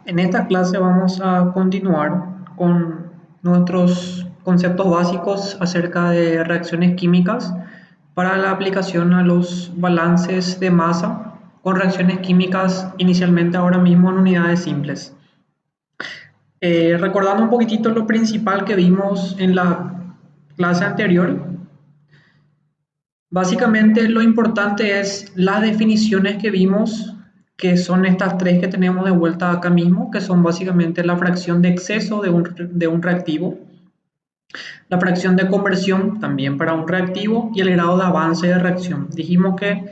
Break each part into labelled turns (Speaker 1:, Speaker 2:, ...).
Speaker 1: En esta clase vamos a continuar con nuestros conceptos básicos acerca de reacciones químicas para la aplicación a los balances de masa con reacciones químicas inicialmente ahora mismo en unidades simples. Recordando un poquitito lo principal que vimos en la clase anterior, básicamente lo importante es las definiciones que vimos, que son estas tres que tenemos de vuelta acá mismo, que son básicamente la fracción de exceso de un reactivo, la fracción de conversión también para un reactivo y el grado de avance de reacción. Dijimos que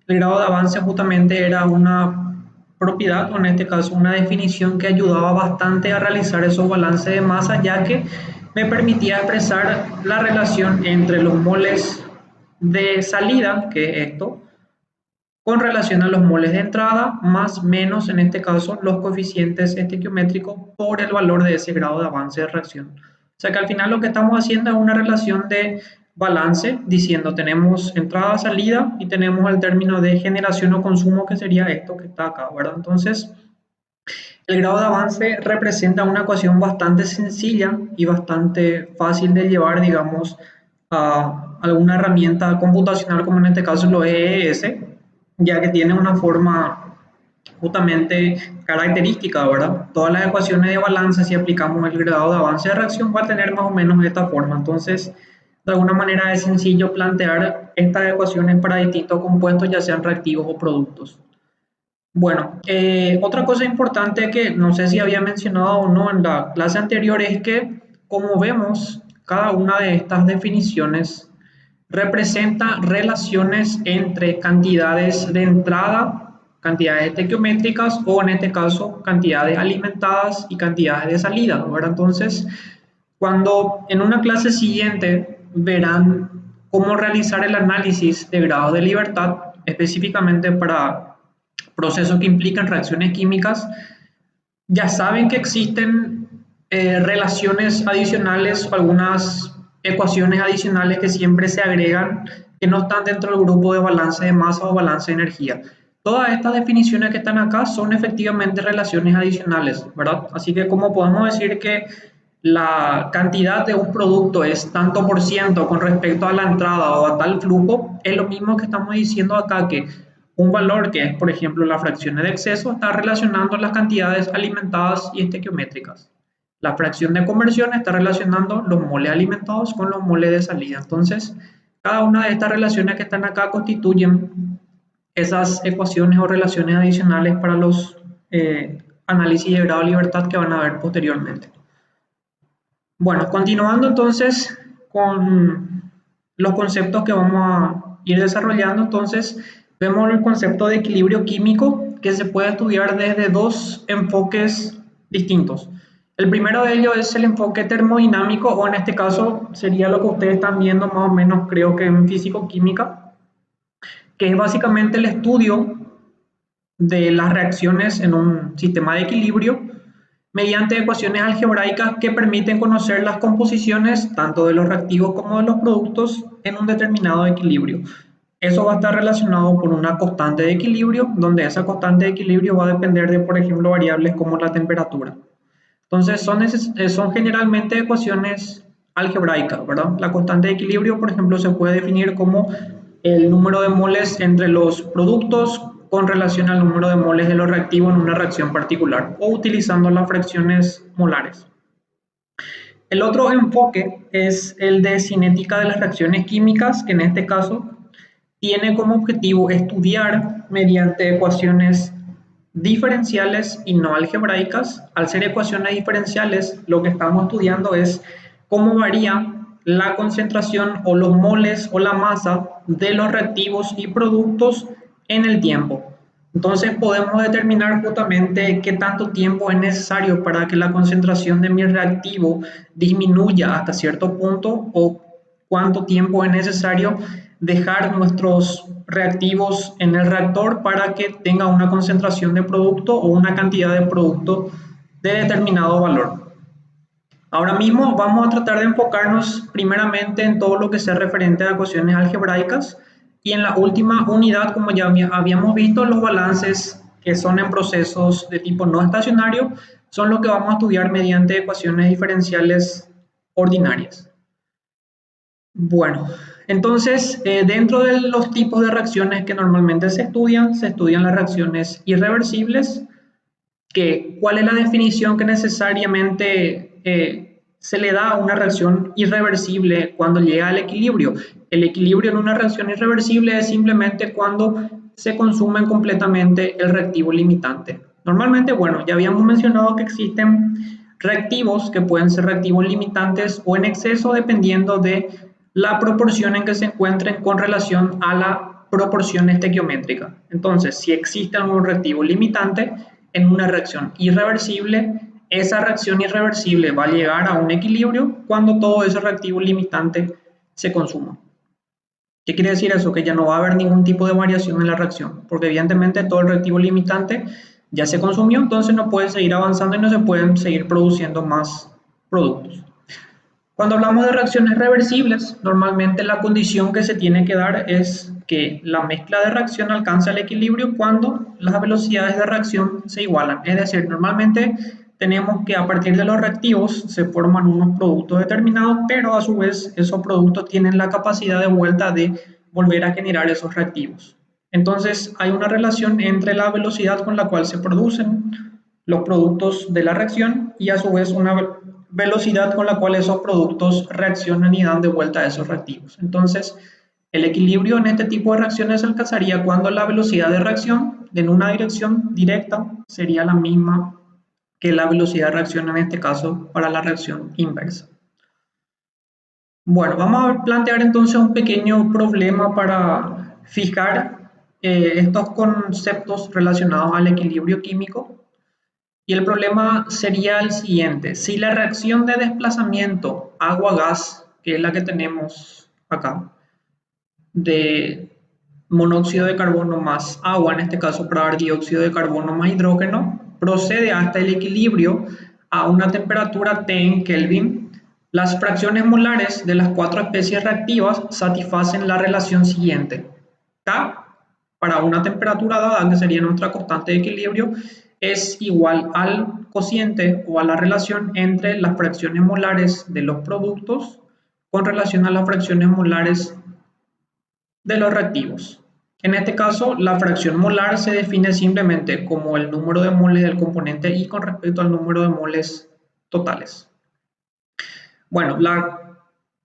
Speaker 1: el grado de avance justamente era una propiedad, o en este caso una definición que ayudaba bastante a realizar esos balances de masa, ya que me permitía expresar la relación entre los moles de salida, que es esto, con relación a los moles de entrada, más menos en este caso los coeficientes estequiométricos por el valor de ese grado de avance de reacción. O sea que al final lo que estamos haciendo es una relación de balance, diciendo tenemos entrada, salida y tenemos el término de generación o consumo, que sería esto que está acá, ¿verdad? Entonces, el grado de avance representa una ecuación bastante sencilla y bastante fácil de llevar, digamos, a alguna herramienta computacional, como en este caso lo EES, ya que tiene una forma justamente característica, ¿verdad? Todas las ecuaciones de balance, si aplicamos el grado de avance de reacción, va a tener más o menos esta forma. Entonces, de alguna manera es sencillo plantear estas ecuaciones para distintos compuestos, ya sean reactivos o productos. Bueno, otra cosa importante que no sé si había mencionado o no en la clase anterior es que, como vemos, cada una de estas definiciones representa relaciones entre cantidades de entrada, cantidades estequiométricas o en este caso cantidades alimentadas y cantidades de salida, ¿verdad? Entonces, cuando en una clase siguiente verán cómo realizar el análisis de grados de libertad, específicamente para procesos que implican reacciones químicas, ya saben que existen relaciones adicionales o algunas ecuaciones adicionales que siempre se agregan que no están dentro del grupo de balance de masa o balance de energía. Todas estas definiciones que están acá son efectivamente relaciones adicionales, ¿verdad? Así que como podemos decir que la cantidad de un producto es tanto por ciento con respecto a la entrada o a tal flujo, es lo mismo que estamos diciendo acá, que un valor que es, por ejemplo, la fracción de exceso, está relacionando las cantidades alimentadas y estequiométricas. La fracción de conversión está relacionando los moles alimentados con los moles de salida. Entonces, cada una de estas relaciones que están acá constituyen esas ecuaciones o relaciones adicionales para los análisis de grado de libertad que van a ver posteriormente. Bueno, continuando entonces con los conceptos que vamos a ir desarrollando, entonces vemos el concepto de equilibrio químico, que se puede estudiar desde dos enfoques distintos. El primero de ellos es el enfoque termodinámico, o en este caso sería lo que ustedes están viendo más o menos, creo que en físico-química, que es básicamente el estudio de las reacciones en un sistema de equilibrio mediante ecuaciones algebraicas que permiten conocer las composiciones tanto de los reactivos como de los productos en un determinado equilibrio. Eso va a estar relacionado por una constante de equilibrio, donde esa constante de equilibrio va a depender de, por ejemplo, variables como la temperatura. Entonces, son generalmente ecuaciones algebraicas, ¿verdad? La constante de equilibrio, por ejemplo, se puede definir como el número de moles entre los productos con relación al número de moles de los reactivos en una reacción particular, o utilizando las fracciones molares. El otro enfoque es el de cinética de las reacciones químicas, que en este caso tiene como objetivo estudiar mediante ecuaciones diferenciales y no algebraicas. Al ser ecuaciones diferenciales, lo que estamos estudiando es cómo varía la concentración o los moles o la masa de los reactivos y productos en el tiempo. Entonces podemos determinar justamente qué tanto tiempo es necesario para que la concentración de mi reactivo disminuya hasta cierto punto, o cuánto tiempo es necesario dejar nuestros reactivos en el reactor para que tenga una concentración de producto o una cantidad de producto de determinado valor. Ahora mismo vamos a tratar de enfocarnos primeramente en todo lo que sea referente a ecuaciones algebraicas, y en la última unidad, como ya habíamos visto, los balances que son en procesos de tipo no estacionario, son los que vamos a estudiar mediante ecuaciones diferenciales ordinarias. Bueno, entonces, dentro de los tipos de reacciones que normalmente se estudian las reacciones irreversibles, que cuál es la definición que necesariamente se le da a una reacción irreversible cuando llega al equilibrio. El equilibrio en una reacción irreversible es simplemente cuando se consume completamente el reactivo limitante. Normalmente, bueno, ya habíamos mencionado que existen reactivos que pueden ser reactivos limitantes o en exceso dependiendo de la proporción en que se encuentren con relación a la proporción estequiométrica. Entonces, si existe algún reactivo limitante en una reacción irreversible, esa reacción irreversible va a llegar a un equilibrio cuando todo ese reactivo limitante se consuma. ¿Qué quiere decir eso? Que ya no va a haber ningún tipo de variación en la reacción, porque evidentemente todo el reactivo limitante ya se consumió, entonces no puede seguir avanzando y no se pueden seguir produciendo más productos. Cuando hablamos de reacciones reversibles, normalmente la condición que se tiene que dar es que la mezcla de reacción alcanza el equilibrio cuando las velocidades de reacción se igualan. Es decir, normalmente tenemos que a partir de los reactivos se forman unos productos determinados, pero a su vez esos productos tienen la capacidad de vuelta de volver a generar esos reactivos. Entonces hay una relación entre la velocidad con la cual se producen los productos de la reacción y a su vez una velocidad con la cual esos productos reaccionan y dan de vuelta a esos reactivos. Entonces, el equilibrio en este tipo de reacciones se alcanzaría cuando la velocidad de reacción en una dirección directa sería la misma que la velocidad de reacción en este caso para la reacción inversa. Bueno, vamos a plantear entonces un pequeño problema para fijar estos conceptos relacionados al equilibrio químico. Y el problema sería el siguiente: si la reacción de desplazamiento agua-gas, que es la que tenemos acá, de monóxido de carbono más agua, en este caso para dar dióxido de carbono más hidrógeno, procede hasta el equilibrio a una temperatura T en Kelvin, las fracciones molares de las cuatro especies reactivas satisfacen la relación siguiente. K, para una temperatura dada, que sería nuestra constante de equilibrio, es igual al cociente o a la relación entre las fracciones molares de los productos con relación a las fracciones molares de los reactivos. En este caso, la fracción molar se define simplemente como el número de moles del componente I con respecto al número de moles totales. Bueno, la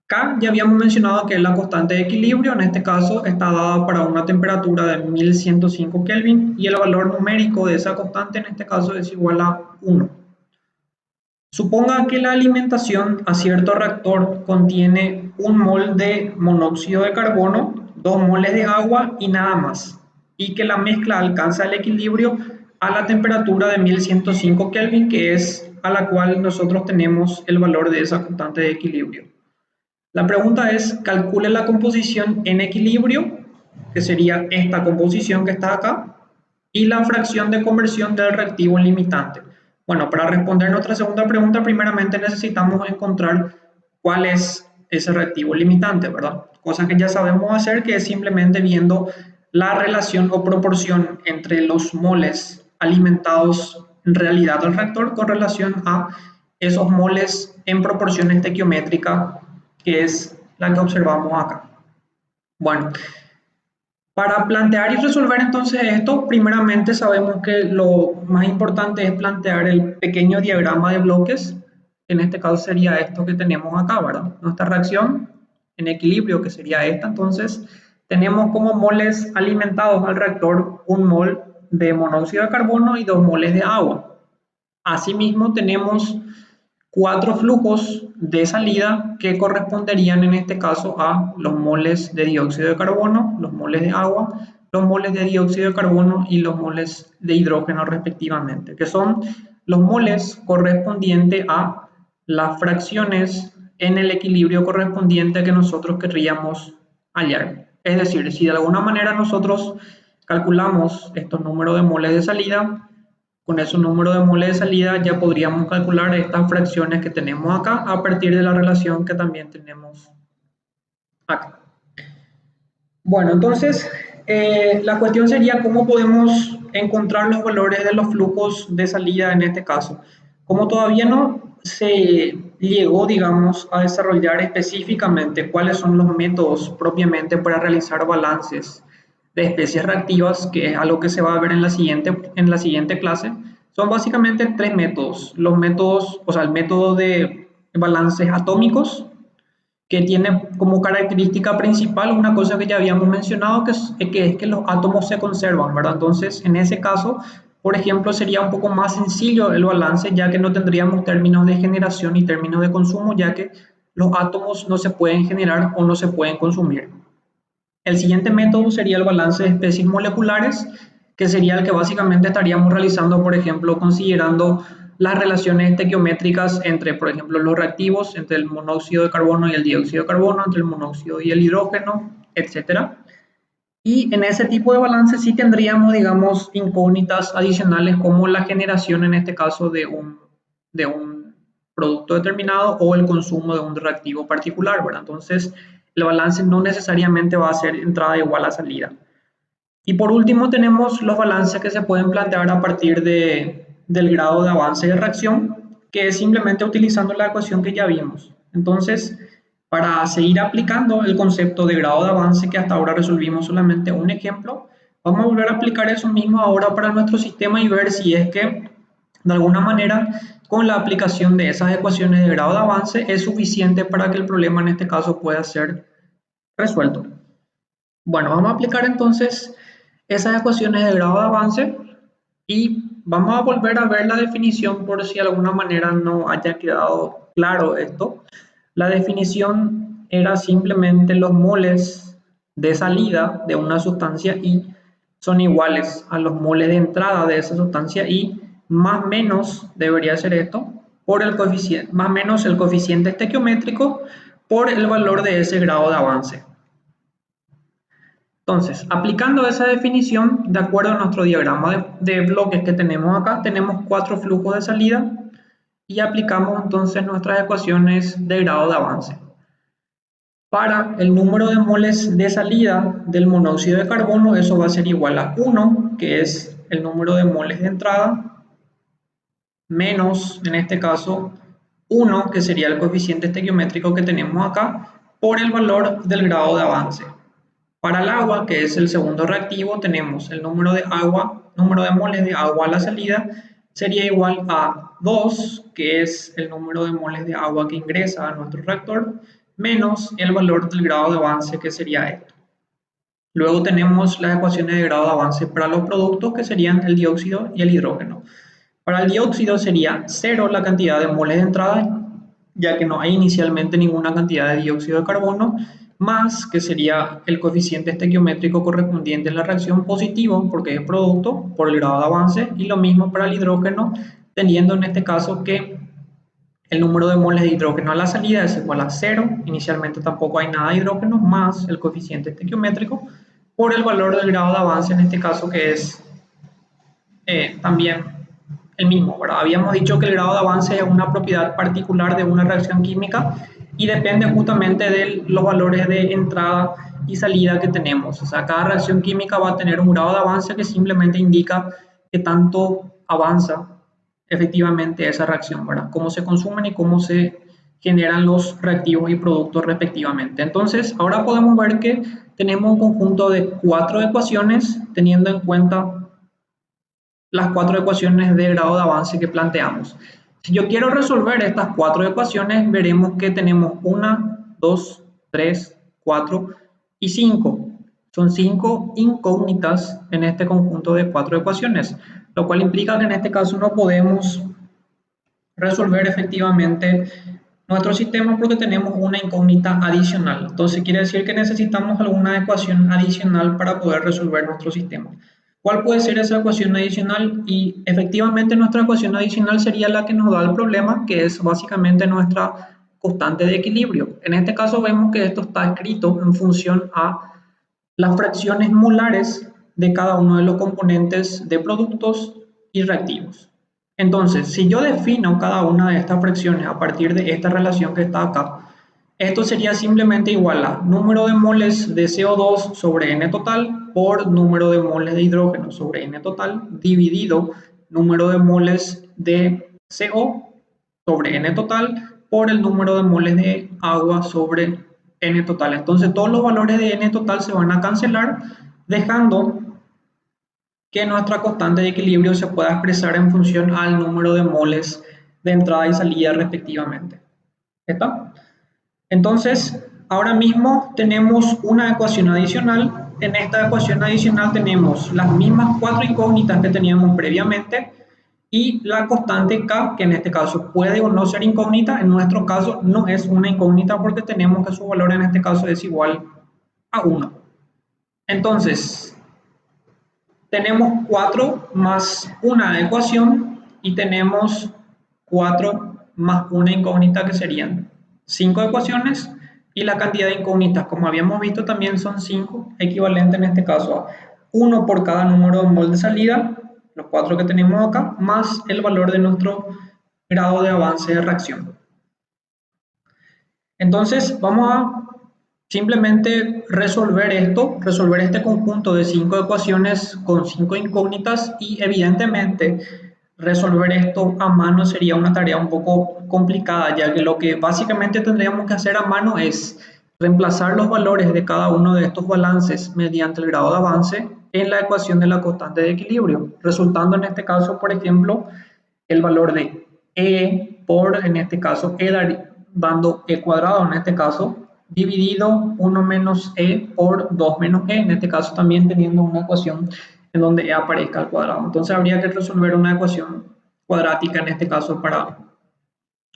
Speaker 1: K ya habíamos mencionado que es la constante de equilibrio, en este caso está dada para una temperatura de 1105 Kelvin y el valor numérico de esa constante en este caso es igual a 1. Suponga que la alimentación a cierto reactor contiene 1 mol de monóxido de carbono, 2 moles de agua y nada más, y que la mezcla alcanza el equilibrio a la temperatura de 1105 Kelvin, que es a la cual nosotros tenemos el valor de esa constante de equilibrio. La pregunta es, calcule la composición en equilibrio, que sería esta composición que está acá, y la fracción de conversión del reactivo limitante. Bueno, para responder nuestra segunda pregunta, primeramente necesitamos encontrar cuál es ese reactivo limitante, ¿verdad? Cosa que ya sabemos hacer, que es simplemente viendo la relación o proporción entre los moles alimentados en realidad al reactor con relación a esos moles en proporción estequiométrica, que es la que observamos acá. Bueno, para plantear y resolver entonces esto, primeramente sabemos que lo más importante es plantear el pequeño diagrama de bloques, que en este caso sería esto que tenemos acá, ¿verdad? Nuestra reacción en equilibrio, que sería esta, entonces tenemos como moles alimentados al reactor 1 mol de monóxido de carbono y 2 moles de agua. Asimismo tenemos 4 flujos de salida que corresponderían en este caso a los moles de dióxido de carbono, los moles de agua, los moles de dióxido de carbono y los moles de hidrógeno respectivamente, que son los moles correspondientes a las fracciones en el equilibrio correspondiente que nosotros querríamos hallar. Es decir, si de alguna manera nosotros calculamos estos números de moles de salida, con ese número de moles de salida ya podríamos calcular estas fracciones que tenemos acá a partir de la relación que también tenemos acá. Bueno, entonces La cuestión sería cómo podemos encontrar los valores de los flujos de salida en este caso. Como todavía no se llegó, digamos, a desarrollar específicamente cuáles son los métodos propiamente para realizar balances de especies reactivas, que es algo que se va a ver en la siguiente clase, son básicamente tres métodos. Los métodos, o sea, el método de balances atómicos, que tiene como característica principal una cosa que ya habíamos mencionado, que es que los átomos se conservan, ¿verdad? Entonces, en ese caso, por ejemplo, sería un poco más sencillo el balance, ya que no tendríamos términos de generación y términos de consumo, ya que los átomos no se pueden generar o no se pueden consumir. El siguiente método sería el balance de especies moleculares, que sería el que básicamente estaríamos realizando, por ejemplo, considerando las relaciones estequiométricas entre, por ejemplo, los reactivos, entre el monóxido de carbono y el dióxido de carbono, entre el monóxido y el hidrógeno, etcétera. Y en ese tipo de balance sí tendríamos, digamos, incógnitas adicionales como la generación, en este caso, de un producto determinado o el consumo de un reactivo particular, ¿verdad? Entonces, el balance no necesariamente va a ser entrada igual a salida. Y por último tenemos los balances que se pueden plantear a partir del grado de avance de reacción, que es simplemente utilizando la ecuación que ya vimos. Entonces, para seguir aplicando el concepto de grado de avance, que hasta ahora resolvimos solamente un ejemplo, vamos a volver a aplicar eso mismo ahora para nuestro sistema y ver si es que de alguna manera con la aplicación de esas ecuaciones de grado de avance es suficiente para que el problema en este caso pueda ser resuelto. Bueno, vamos a aplicar entonces esas ecuaciones de grado de avance y vamos a volver a ver la definición por si de alguna manera no haya quedado claro esto. La definición era simplemente los moles de salida de una sustancia I son iguales a los moles de entrada de esa sustancia I, más menos debería ser esto, por el coeficiente, más menos el coeficiente estequiométrico por el valor de ese grado de avance. Entonces, aplicando esa definición, de acuerdo a nuestro diagrama de bloques que tenemos acá, tenemos 4 flujos de salida y aplicamos entonces nuestras ecuaciones de grado de avance. Para el número de moles de salida del monóxido de carbono, eso va a ser igual a 1, que es el número de moles de entrada, menos, en este caso, 1, que sería el coeficiente estequiométrico que tenemos acá, por el valor del grado de avance. Para el agua, que es el segundo reactivo, tenemos el número de moles de agua a la salida, sería igual a 2, que es el número de moles de agua que ingresa a nuestro reactor, menos el valor del grado de avance, que sería esto. Luego tenemos las ecuaciones de grado de avance para los productos, que serían el dióxido y el hidrógeno. Para el dióxido sería 0 la cantidad de moles de entrada, ya que no hay inicialmente ninguna cantidad de dióxido de carbono, más que sería el coeficiente estequiométrico correspondiente en la reacción positivo, porque es producto, por el grado de avance, y lo mismo para el hidrógeno, teniendo en este caso que el número de moles de hidrógeno a la salida es igual a 0, inicialmente tampoco hay nada de hidrógeno, más el coeficiente estequiométrico, por el valor del grado de avance, en este caso que es también el mismo, ¿verdad? Habíamos dicho que el grado de avance es una propiedad particular de una reacción química y depende justamente de los valores de entrada y salida que tenemos. O sea, cada reacción química va a tener un grado de avance que simplemente indica que tanto avanza efectivamente esa reacción, ¿verdad? Cómo se consumen y cómo se generan los reactivos y productos respectivamente. Entonces, ahora podemos ver que tenemos un conjunto de 4 ecuaciones teniendo en cuenta las 4 ecuaciones de grado de avance que planteamos. Si yo quiero resolver estas 4 ecuaciones, veremos que tenemos 1, 2, 3, 4 y 5. Son 5 incógnitas en este conjunto de 4 ecuaciones, lo cual implica que en este caso no podemos resolver efectivamente nuestro sistema porque tenemos una incógnita adicional. Entonces quiere decir que necesitamos alguna ecuación adicional para poder resolver nuestro sistema. ¿Cuál puede ser esa ecuación adicional? Y efectivamente nuestra ecuación adicional sería la que nos da el problema, que es básicamente nuestra constante de equilibrio. En este caso vemos que esto está escrito en función a las fracciones molares de cada uno de los componentes de productos y reactivos. Entonces, si yo defino cada una de estas fracciones a partir de esta relación que está acá, Esto sería simplemente igual a número de moles de CO2 sobre N total por número de moles de hidrógeno sobre N total dividido número de moles de CO sobre N total por el número de moles de agua sobre N total. Entonces todos los valores de N total se van a cancelar, dejando que nuestra constante de equilibrio se pueda expresar en función al número de moles de entrada y salida respectivamente. ¿Está? Entonces, ahora mismo tenemos una ecuación adicional. En esta ecuación adicional tenemos las mismas cuatro incógnitas que teníamos previamente y la constante K, que en este caso puede o no ser incógnita. En nuestro caso no es una incógnita porque tenemos que su valor en este caso es igual a 1. Entonces, tenemos 4 más una ecuación y tenemos 4 más una incógnita, que serían 5 ecuaciones, y la cantidad de incógnitas, como habíamos visto, también son 5, equivalente en este caso a 1 por cada número de mol de salida, los 4 que tenemos acá, más el valor de nuestro grado de avance de reacción. Entonces vamos a simplemente resolver este conjunto de 5 ecuaciones con 5 incógnitas, y evidentemente resolver esto a mano sería una tarea un poco complicada, ya que lo que básicamente tendríamos que hacer a mano es reemplazar los valores de cada uno de estos balances mediante el grado de avance en la ecuación de la constante de equilibrio, resultando en este caso, por ejemplo, el valor de E por, en este caso, dando E cuadrado, en este caso, dividido 1 menos E por 2 menos E, en este caso también teniendo una ecuación en donde E aparezca al cuadrado. Entonces habría que resolver una ecuación cuadrática en este caso para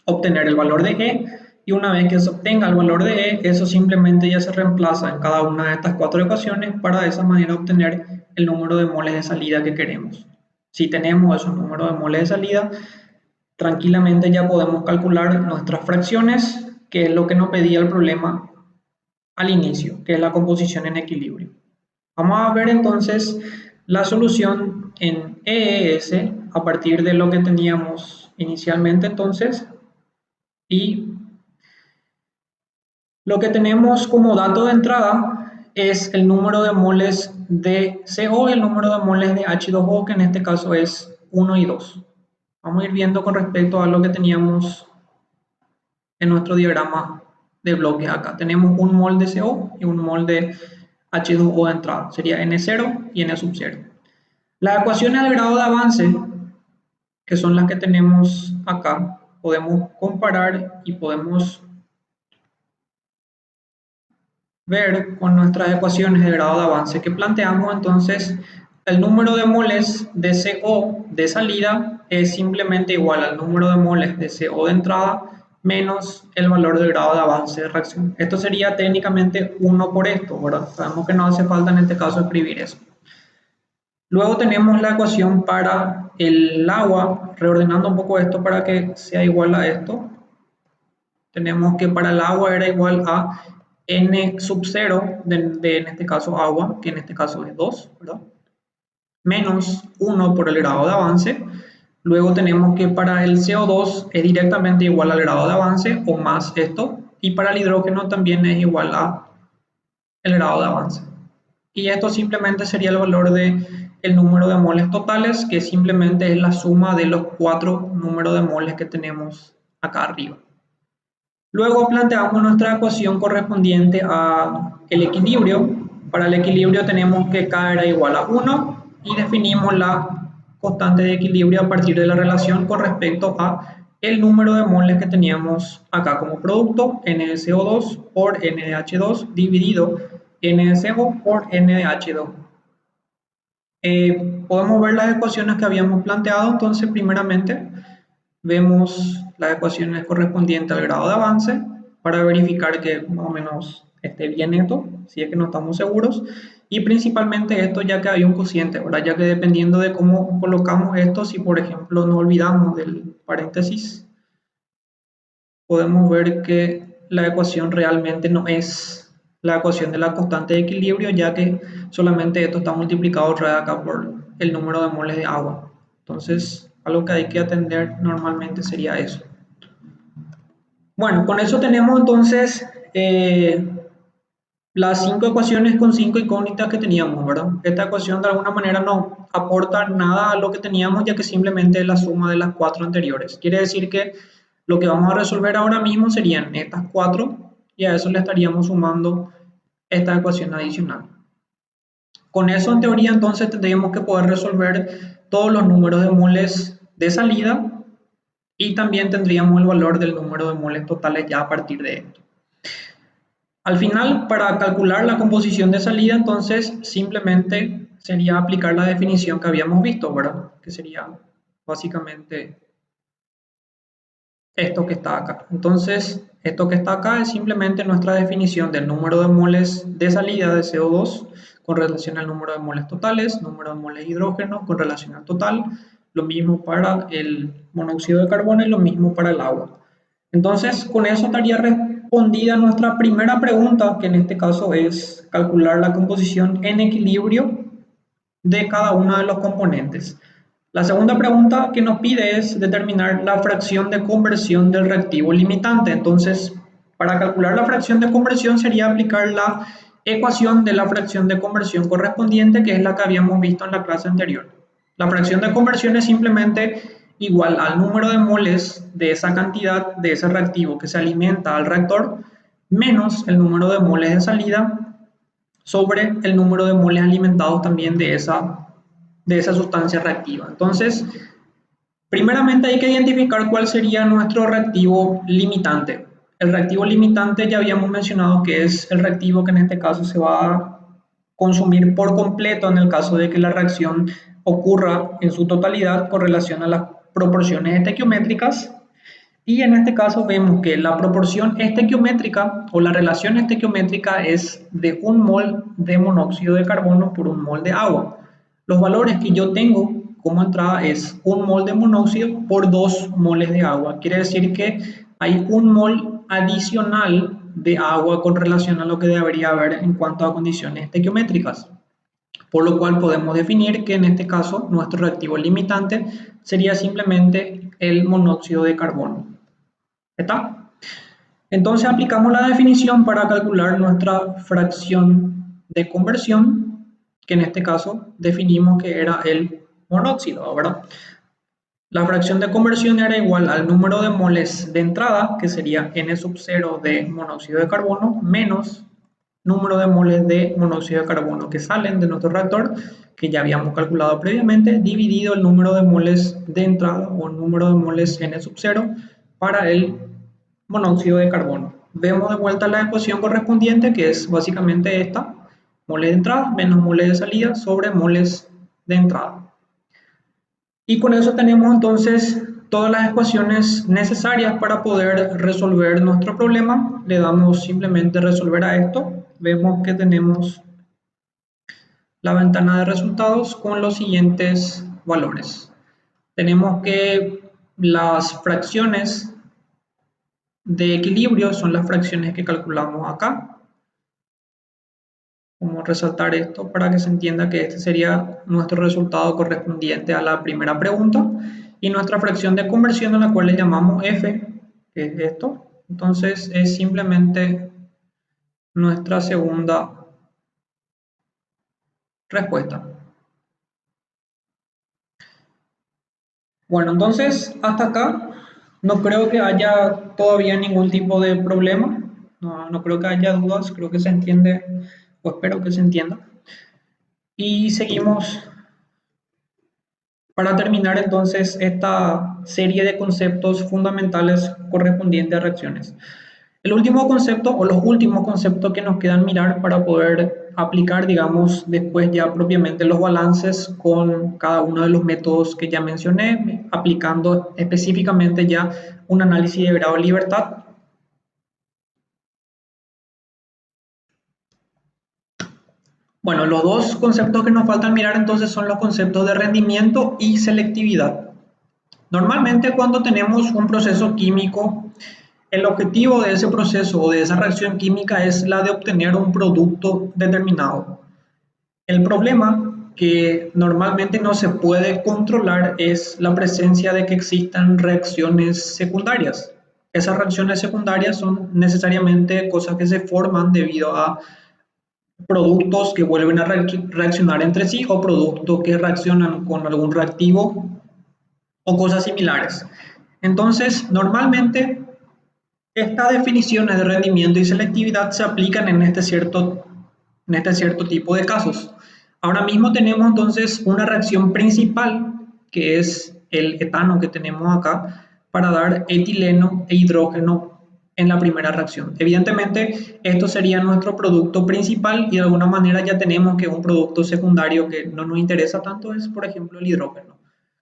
Speaker 1: obtener el valor de E, y una vez que se obtenga el valor de E, eso simplemente ya se reemplaza en cada una de estas 4 ecuaciones para de esa manera obtener el número de moles de salida que queremos. Si tenemos esos números de moles de salida, tranquilamente ya podemos calcular nuestras fracciones, que es lo que nos pedía el problema al inicio, que es la composición en equilibrio. Vamos a ver entonces la solución en EES a partir de lo que teníamos inicialmente entonces, y lo que tenemos como dato de entrada es el número de moles de CO y el número de moles de H2O, que en este caso es 1 y 2. Vamos a ir viendo con respecto a lo que teníamos en nuestro diagrama de bloques acá. Tenemos un mol de CO y un mol de H2O de entrada. Sería N0 y N sub 0. Las ecuaciones del grado de avance, que son las que tenemos acá, podemos comparar y podemos ver con nuestras ecuaciones de grado de avance que planteamos. Entonces el número de moles de CO de salida es simplemente igual al número de moles de CO de entrada menos el valor del grado de avance de reacción. Esto sería técnicamente 1 por esto, ¿verdad? Sabemos que no hace falta en este caso escribir eso. Luego tenemos la ecuación para el agua, reordenando un poco esto para que sea igual a esto. Tenemos que para el agua era igual a N sub 0 de en este caso agua, que en este caso es 2, ¿verdad? Menos 1 por el grado de avance. Luego tenemos que para el CO2 es directamente igual al grado de avance o más esto, y para el hidrógeno también es igual a el grado de avance. Y esto simplemente sería el valor de el número de moles totales, que simplemente es la suma de los 4 números de moles que tenemos acá arriba. Luego planteamos nuestra ecuación correspondiente al equilibrio. Para el equilibrio tenemos que K era igual a 1 y definimos la constante de equilibrio a partir de la relación con respecto a el número de moles que teníamos acá como producto, N de CO2 por N de H2 dividido N de CO por N de H2. Podemos ver las ecuaciones que habíamos planteado. Entonces primeramente vemos las ecuaciones correspondientes al grado de avance para verificar que más o menos esté bien esto, si es que no estamos seguros, y principalmente esto ya que hay un cociente, ¿verdad? Ya que dependiendo de cómo colocamos esto, si por ejemplo nos olvidamos del paréntesis, podemos ver que la ecuación realmente no es la ecuación de la constante de equilibrio, ya que solamente esto está multiplicado otra vez acá por el número de moles de agua. Entonces algo que hay que atender normalmente sería eso. Bueno, con eso tenemos entonces las 5 ecuaciones con 5 incógnitas que teníamos, ¿verdad? Esta ecuación de alguna manera no aporta nada a lo que teníamos, ya que simplemente es la suma de las 4 anteriores. Quiere decir que lo que vamos a resolver ahora mismo serían estas 4 y a eso le estaríamos sumando esta ecuación adicional. Con eso, en teoría, entonces tendríamos que poder resolver todos los números de moles de salida y también tendríamos el valor del número de moles totales ya a partir de esto. Al final, para calcular la composición de salida, entonces simplemente sería aplicar la definición que habíamos visto, ¿verdad? Que sería básicamente esto que está acá. Entonces, esto que está acá es simplemente nuestra definición del número de moles de salida de CO2 con relación al número de moles totales, número de moles de hidrógeno con relación al total, lo mismo para el monóxido de carbono y lo mismo para el agua. Entonces, con eso estaría respondida nuestra primera pregunta, que en este caso es calcular la composición en equilibrio de cada uno de los componentes. La segunda pregunta que nos pide es determinar la fracción de conversión del reactivo limitante. Entonces, para calcular la fracción de conversión sería aplicar la ecuación de la fracción de conversión correspondiente, que es la que habíamos visto en la clase anterior. La fracción de conversión es simplemente igual al número de moles de esa cantidad de ese reactivo que se alimenta al reactor menos el número de moles de salida sobre el número de moles alimentados también de esa sustancia reactiva. Entonces, primeramente hay que identificar cuál sería nuestro reactivo limitante. El reactivo limitante ya habíamos mencionado que es el reactivo que en este caso se va a consumir por completo en el caso de que la reacción ocurra en su totalidad con relación a las proporciones estequiométricas. Y en este caso vemos que la proporción estequiométrica o la relación estequiométrica es de 1 mol de monóxido de carbono por 1 mol de agua. Los valores que yo tengo como entrada es 1 mol de monóxido por 2 moles de agua. Quiere decir que hay 1 mol adicional de agua con relación a lo que debería haber en cuanto a condiciones estequiométricas. Por lo cual podemos definir que en este caso nuestro reactivo limitante sería simplemente el monóxido de carbono. ¿Está? Entonces aplicamos la definición para calcular nuestra fracción de conversión, que en este caso definimos que era el monóxido, ¿verdad? La fracción de conversión era igual al número de moles de entrada, que sería N sub 0 de monóxido de carbono, menos número de moles de monóxido de carbono que salen de nuestro reactor, que ya habíamos calculado previamente, dividido el número de moles de entrada o número de moles N sub 0 para el monóxido de carbono. Vemos de vuelta la ecuación correspondiente, que es básicamente esta: moles de entrada menos moles de salida sobre moles de entrada. Y con eso tenemos entonces todas las ecuaciones necesarias para poder resolver nuestro problema. Le damos simplemente resolver a esto. Vemos que tenemos la ventana de resultados con los siguientes valores. Tenemos que las fracciones de equilibrio son las fracciones que calculamos acá. Vamos a resaltar esto para que se entienda que este sería nuestro resultado correspondiente a la primera pregunta, y nuestra fracción de conversión, a la cual le llamamos f, que es esto, entonces es simplemente nuestra segunda respuesta. Bueno, entonces hasta acá no creo que haya todavía ningún tipo de problema, no creo que haya dudas, creo que se entiende, o espero que se entienda. Y seguimos para terminar entonces esta serie de conceptos fundamentales correspondientes a reacciones. El último concepto o los últimos conceptos que nos quedan mirar para poder aplicar, digamos, después ya propiamente los balances con cada uno de los métodos que ya mencioné, aplicando específicamente ya un análisis de grado de libertad. Bueno, los dos conceptos que nos faltan mirar entonces son los conceptos de rendimiento y selectividad. Normalmente cuando tenemos un proceso químico, el objetivo de ese proceso o de esa reacción química es la de obtener un producto determinado. El problema que normalmente no se puede controlar es la presencia de que existan reacciones secundarias. Esas reacciones secundarias son necesariamente cosas que se forman debido a productos que vuelven a reaccionar entre sí o productos que reaccionan con algún reactivo o cosas similares. Entonces, normalmente estas definiciones de rendimiento y selectividad se aplican en este cierto tipo de casos. Ahora mismo tenemos entonces una reacción principal, que es el etano que tenemos acá, para dar etileno e hidrógeno en la primera reacción. Evidentemente, esto sería nuestro producto principal y de alguna manera ya tenemos que un producto secundario que no nos interesa tanto es, por ejemplo, el hidrógeno.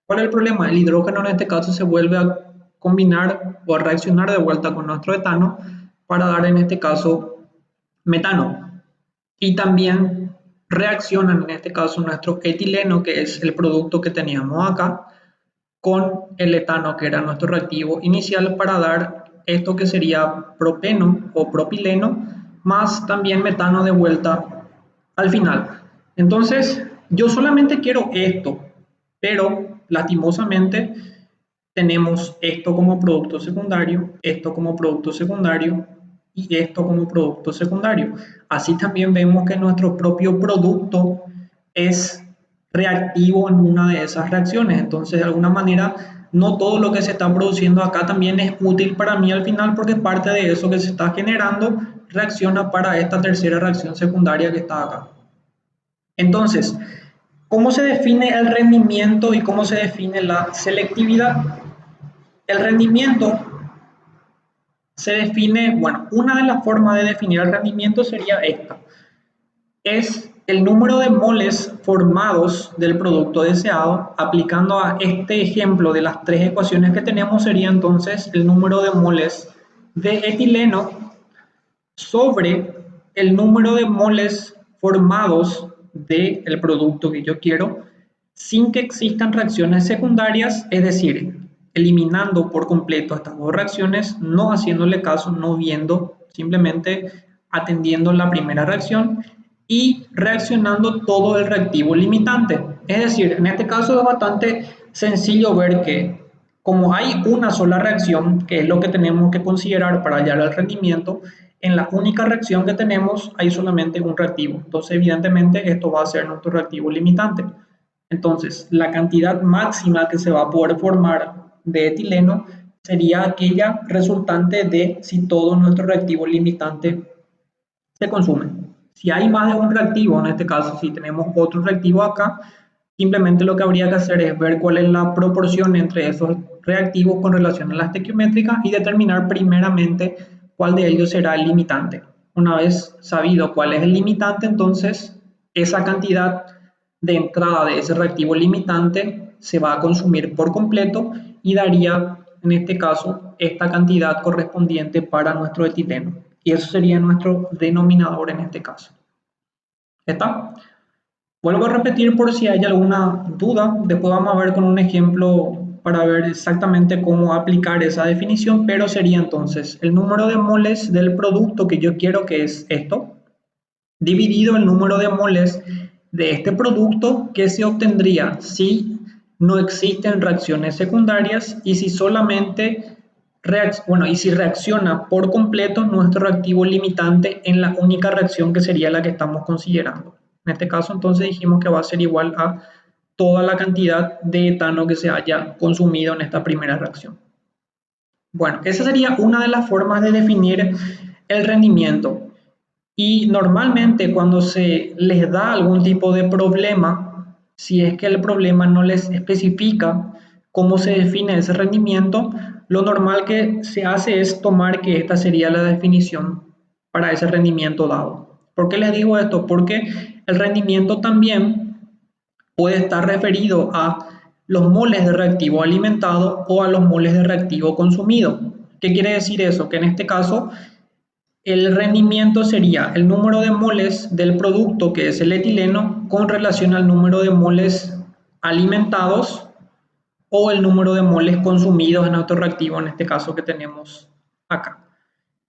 Speaker 1: ¿Cuál es el problema? El hidrógeno en este caso se vuelve a combinar o a reaccionar de vuelta con nuestro etano para dar en este caso metano. Y también reaccionan en este caso nuestro etileno, que es el producto que teníamos acá, con el etano, que era nuestro reactivo inicial, para dar esto que sería propeno o propileno, más también metano de vuelta al final. Entonces, yo solamente quiero esto, pero lastimosamente tenemos esto como producto secundario, esto como producto secundario y esto como producto secundario. Así también vemos que nuestro propio producto es reactivo en una de esas reacciones. Entonces, de alguna manera, no todo lo que se está produciendo acá también es útil para mí al final, porque parte de eso que se está generando reacciona para esta tercera reacción secundaria que está acá. Entonces, ¿cómo se define el rendimiento y cómo se define la selectividad? El rendimiento se define, bueno, una de las formas de definir el rendimiento sería esta. Es el número de moles formados del producto deseado. Aplicando a este ejemplo de las tres ecuaciones que tenemos, sería entonces el número de moles de etileno sobre el número de moles formados del producto que yo quiero, sin que existan reacciones secundarias, es decir, eliminando por completo estas dos reacciones, no haciéndole caso, no viendo, simplemente atendiendo la primera reacción y reaccionando todo el reactivo limitante. Es decir, en este caso es bastante sencillo ver que como hay una sola reacción, que es lo que tenemos que considerar para hallar el rendimiento, en la única reacción que tenemos hay solamente un reactivo. Entonces, evidentemente, esto va a ser nuestro reactivo limitante. Entonces, la cantidad máxima que se va a poder formar de etileno sería aquella resultante de si todo nuestro reactivo limitante se consume. Si hay más de un reactivo, en este caso, si tenemos otro reactivo acá, simplemente lo que habría que hacer es ver cuál es la proporción entre esos reactivos con relación a la estequiométrica y determinar primeramente cuál de ellos será el limitante. Una vez sabido cuál es el limitante, entonces esa cantidad de entrada de ese reactivo limitante se va a consumir por completo y daría, en este caso, esta cantidad correspondiente para nuestro etileno. Y eso sería nuestro denominador en este caso. ¿Está? Vuelvo a repetir por si hay alguna duda. Después vamos a ver con un ejemplo para ver exactamente cómo aplicar esa definición, pero sería entonces el número de moles del producto que yo quiero, que es esto, dividido el número de moles de este producto que se obtendría si no existen reacciones secundarias y si solamente y si reacciona por completo nuestro reactivo limitante en la única reacción que sería la que estamos considerando. En este caso entonces dijimos que va a ser igual a toda la cantidad de etano que se haya consumido en esta primera reacción. Bueno, esa sería una de las formas de definir el rendimiento. Y normalmente cuando se les da algún tipo de problema, si es que el problema no les especifica cómo se define ese rendimiento, lo normal que se hace es tomar que esta sería la definición para ese rendimiento dado. ¿Por qué les digo esto? Porque el rendimiento también puede estar referido a los moles de reactivo alimentado o a los moles de reactivo consumido. ¿Qué quiere decir eso? Que en este caso el rendimiento sería el número de moles del producto, que es el etileno, con relación al número de moles alimentados o el número de moles consumidos en nuestro reactivo, en este caso que tenemos acá.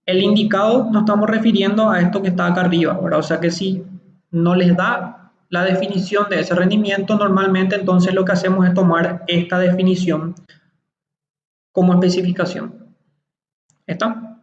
Speaker 1: El indicado nos estamos refiriendo a esto que está acá arriba, ¿verdad? O sea que si no les da la definición de ese rendimiento, normalmente entonces lo que hacemos es tomar esta definición como especificación. ¿Está?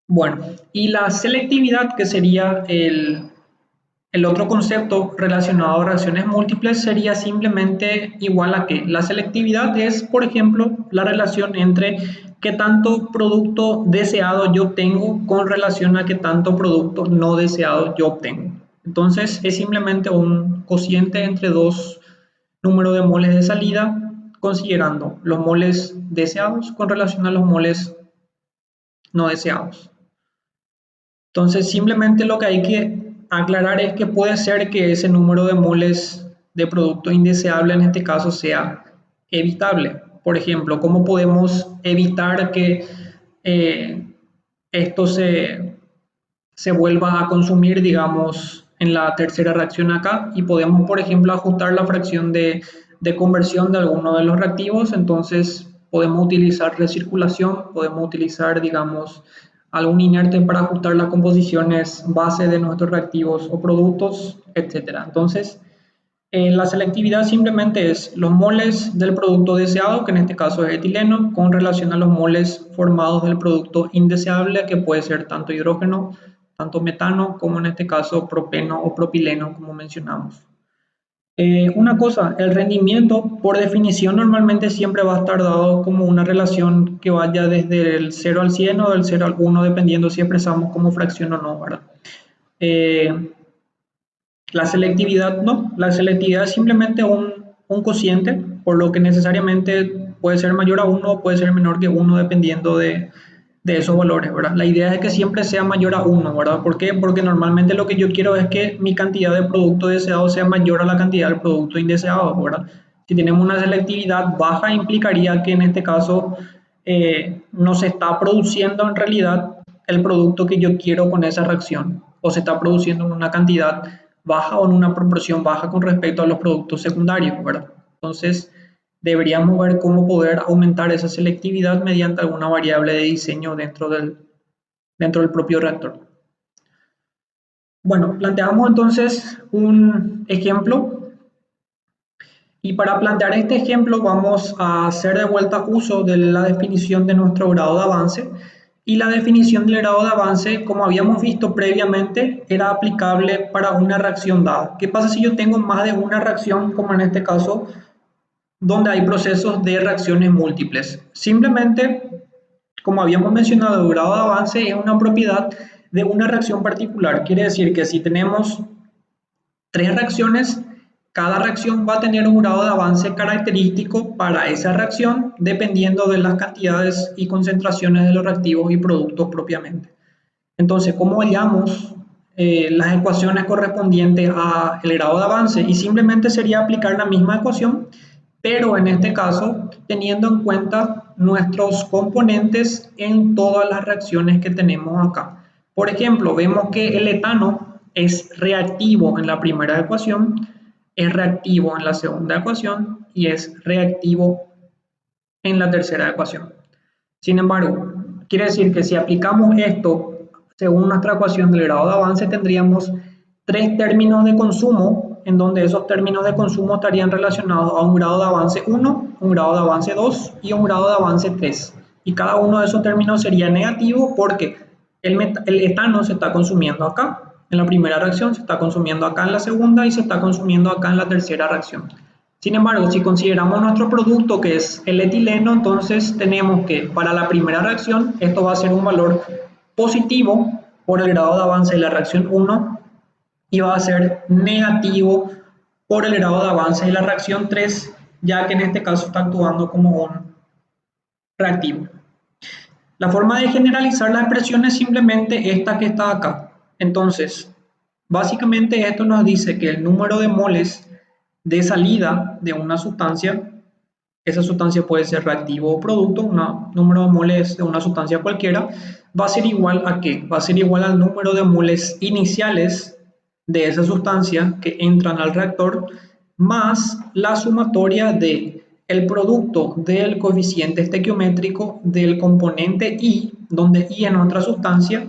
Speaker 1: Bueno, y la selectividad, que sería el otro concepto relacionado a reacciones múltiples, sería simplemente igual a que la selectividad es, por ejemplo, la relación entre qué tanto producto deseado yo obtengo con relación a qué tanto producto no deseado yo obtengo. Entonces, es simplemente un cociente entre dos números de moles de salida, considerando los moles deseados con relación a los moles no deseados. Entonces, simplemente lo que hay que aclarar es que puede ser que ese número de moles de producto indeseable en este caso sea evitable. Por ejemplo, ¿cómo podemos evitar que eh, esto se vuelva a consumir, digamos, en la tercera reacción acá? Y podemos, por ejemplo, ajustar la fracción de conversión de alguno de los reactivos. Entonces, podemos utilizar recirculación, podemos utilizar, digamos, algún inerte para ajustar las composiciones base de nuestros reactivos o productos, etcétera. Entonces, la selectividad simplemente es los moles del producto deseado, que en este caso es etileno, con relación a los moles formados del producto indeseable, que puede ser tanto hidrógeno, tanto metano, como en este caso propeno o propileno, como mencionamos. Una cosa, el rendimiento por definición normalmente siempre va a estar dado como una relación que vaya desde el 0 al 100 o del 0 al 1, dependiendo si expresamos como fracción o no, ¿verdad? Eh, la selectividad no, la selectividad es simplemente un cociente, por lo que necesariamente puede ser mayor a 1 o puede ser menor que 1 dependiendo de esos valores, ¿verdad? La idea es que siempre sea mayor a 1, ¿verdad? ¿Por qué? Porque normalmente lo que yo quiero es que mi cantidad de producto deseado sea mayor a la cantidad del producto indeseado, ¿verdad? Si tenemos una selectividad baja, implicaría que en este caso no se está produciendo en realidad el producto que yo quiero con esa reacción, o se está produciendo en una cantidad baja o en una proporción baja con respecto a los productos secundarios, ¿verdad? Entonces, deberíamos ver cómo poder aumentar esa selectividad mediante alguna variable de diseño dentro del propio reactor. Bueno, planteamos entonces un ejemplo, y para plantear este ejemplo vamos a hacer de vuelta uso de la definición de nuestro grado de avance. Y la definición del grado de avance, como habíamos visto previamente, era aplicable para una reacción dada. ¿Qué pasa si yo tengo más de una reacción, como en este caso, donde hay procesos de reacciones múltiples? Simplemente, como habíamos mencionado, el grado de avance es una propiedad de una reacción particular. Quiere decir que si tenemos tres reacciones, cada reacción va a tener un grado de avance característico para esa reacción, dependiendo de las cantidades y concentraciones de los reactivos y productos propiamente. Entonces, ¿cómo hallamos las ecuaciones correspondientes al grado de avance? Y simplemente sería aplicar la misma ecuación, pero en este caso teniendo en cuenta nuestros componentes en todas las reacciones que tenemos acá. Por ejemplo, vemos que el etano es reactivo en la primera ecuación, es reactivo en la segunda ecuación y es reactivo en la tercera ecuación. Sin embargo, quiere decir que si aplicamos esto según nuestra ecuación del grado de avance, tendríamos tres términos de consumo, en donde esos términos de consumo estarían relacionados a un grado de avance 1, un grado de avance 2 y un grado de avance 3. Y cada uno de esos términos sería negativo porque el etano se está consumiendo acá en la primera reacción, se está consumiendo acá en la segunda y se está consumiendo acá en la tercera reacción. Sin embargo, si consideramos nuestro producto, que es el etileno, entonces tenemos que para la primera reacción esto va a ser un valor positivo por el grado de avance de la reacción 1 y va a ser negativo por el grado de avance de la reacción 3, ya que en este caso está actuando como un reactivo. La forma de generalizar la expresión es simplemente esta que está acá. Entonces, básicamente esto nos dice que el número de moles de salida de una sustancia, esa sustancia puede ser reactivo o producto, un número de moles de una sustancia cualquiera, va a ser igual a ¿qué? Va a ser igual al número de moles iniciales de esa sustancia que entran al reactor más la sumatoria de el producto del coeficiente estequiométrico del componente I, donde I es nuestra sustancia,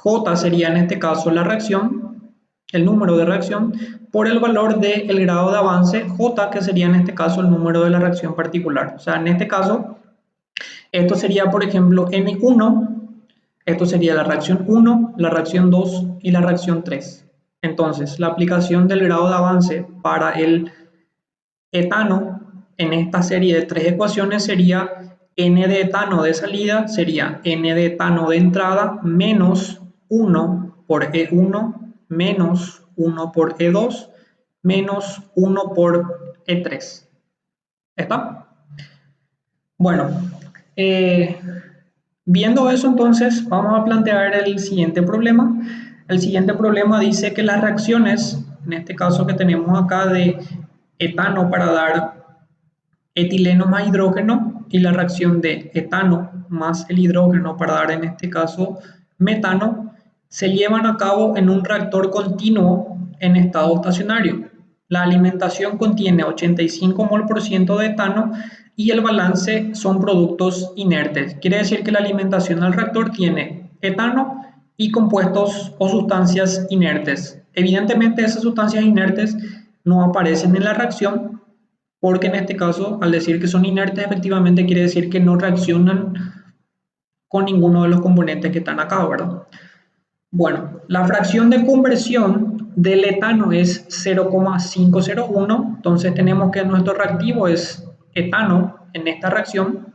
Speaker 1: J sería en este caso la reacción, el número de reacción, por el valor del grado de avance J, que sería en este caso el número de la reacción particular. O sea, en este caso, Esto sería, por ejemplo, N1, esto sería la reacción 1, la reacción 2 y la reacción 3. Entonces, la aplicación del grado de avance para el etano en esta serie de tres ecuaciones sería N de etano de salida, sería N de etano de entrada menos 1 por E1 menos 1 por E2 menos 1 por E3. ¿Está? Bueno, viendo eso entonces vamos a plantear el siguiente problema. El siguiente problema dice que las reacciones, en este caso que tenemos acá de etano para dar etileno más hidrógeno y la reacción de etano más el hidrógeno para dar en este caso metano, se llevan a cabo en un reactor continuo en estado estacionario. La alimentación contiene 85 mol por ciento de etano y el balance son productos inertes. Quiere decir que la alimentación al reactor tiene etano y compuestos o sustancias inertes. Evidentemente esas sustancias inertes no aparecen en la reacción porque en este caso, al decir que son inertes, efectivamente quiere decir que no reaccionan con ninguno de los componentes que están acá, ¿verdad? Bueno, la fracción de conversión del etano es 0,501, entonces tenemos que nuestro reactivo es etano en esta reacción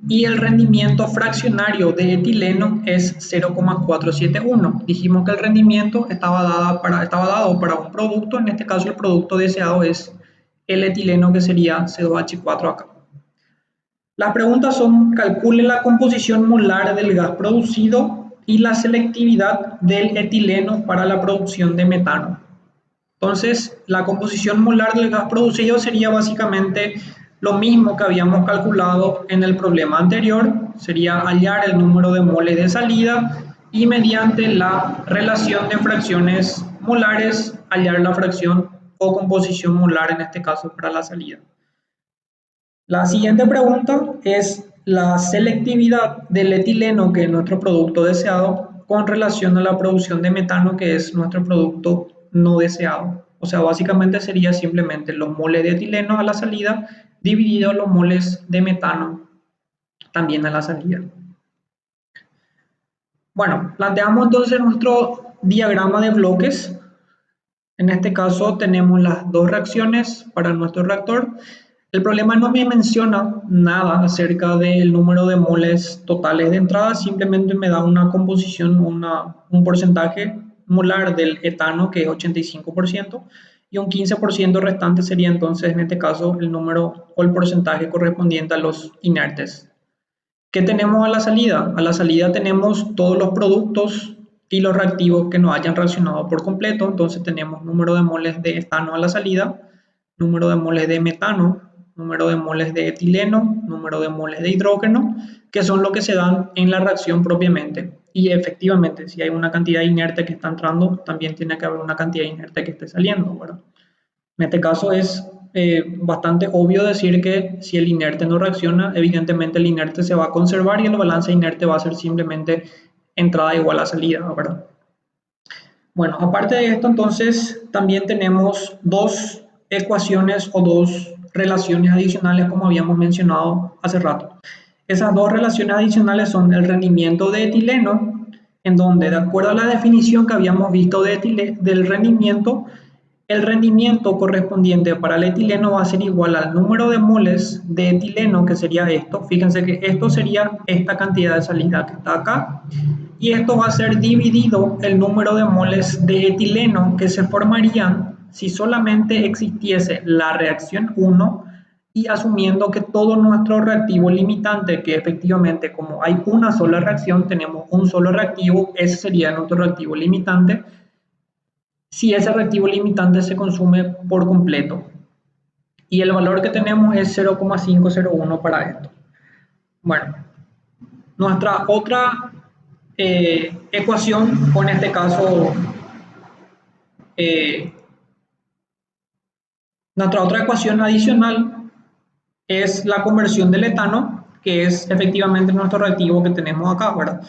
Speaker 1: y el rendimiento fraccionario de etileno es 0,471. Dijimos que el rendimiento estaba dado para un producto, en este caso el producto deseado es el etileno que sería C2H4 acá. Las preguntas son: calcule la composición molar del gas producido y la selectividad del etileno para la producción de metano. Entonces, la composición molar del gas producido sería básicamente lo mismo que habíamos calculado en el problema anterior, sería hallar el número de moles de salida y mediante la relación de fracciones molares hallar la fracción o composición molar en este caso para la salida. La siguiente pregunta es la selectividad del etileno, que es nuestro producto deseado, con relación a la producción de metano, que es nuestro producto no deseado. O sea, básicamente sería simplemente los moles de etileno a la salida dividido los moles de metano también a la salida. Bueno, planteamos entonces nuestro diagrama de bloques. En este caso tenemos las dos reacciones para nuestro reactor. El problema no me menciona nada acerca del número de moles totales de entrada, simplemente me da una composición, un porcentaje molar del etano, que es 85%, y un 15% restante sería entonces en este caso el número o el porcentaje correspondiente a los inertes. ¿Qué tenemos a la salida? A la salida tenemos todos los productos y los reactivos que no hayan reaccionado por completo, entonces tenemos número de moles de etano a la salida, número de moles de metano, número de moles de etileno, número de moles de hidrógeno, que son lo que se dan en la reacción propiamente. Y efectivamente, si hay una cantidad inerte que está entrando, también tiene que haber una cantidad inerte que esté saliendo, ¿verdad? En este caso es bastante obvio decir que si el inerte no reacciona, evidentemente el inerte se va a conservar y el balance inerte va a ser simplemente entrada igual a salida, ¿verdad? Bueno, aparte de esto, entonces, también tenemos dos ecuaciones o dos relaciones adicionales, como habíamos mencionado hace rato. Esas dos relaciones adicionales son el rendimiento de etileno, en donde, de acuerdo a la definición que habíamos visto del rendimiento, el rendimiento correspondiente para el etileno va a ser igual al número de moles de etileno, que sería esto. Fíjense que esto sería esta cantidad de salida que está acá. Y esto va a ser dividido el número de moles de etileno que se formarían si solamente existiese la reacción 1 y asumiendo que todo nuestro reactivo limitante, que efectivamente como hay una sola reacción, tenemos un solo reactivo, ese sería nuestro reactivo limitante, si ese reactivo limitante se consume por completo. Y el valor que tenemos es 0,501 para esto. Bueno, nuestra otra ecuación, o en este caso, nuestra otra ecuación adicional es la conversión del etano, que es efectivamente nuestro reactivo que tenemos acá, ¿verdad?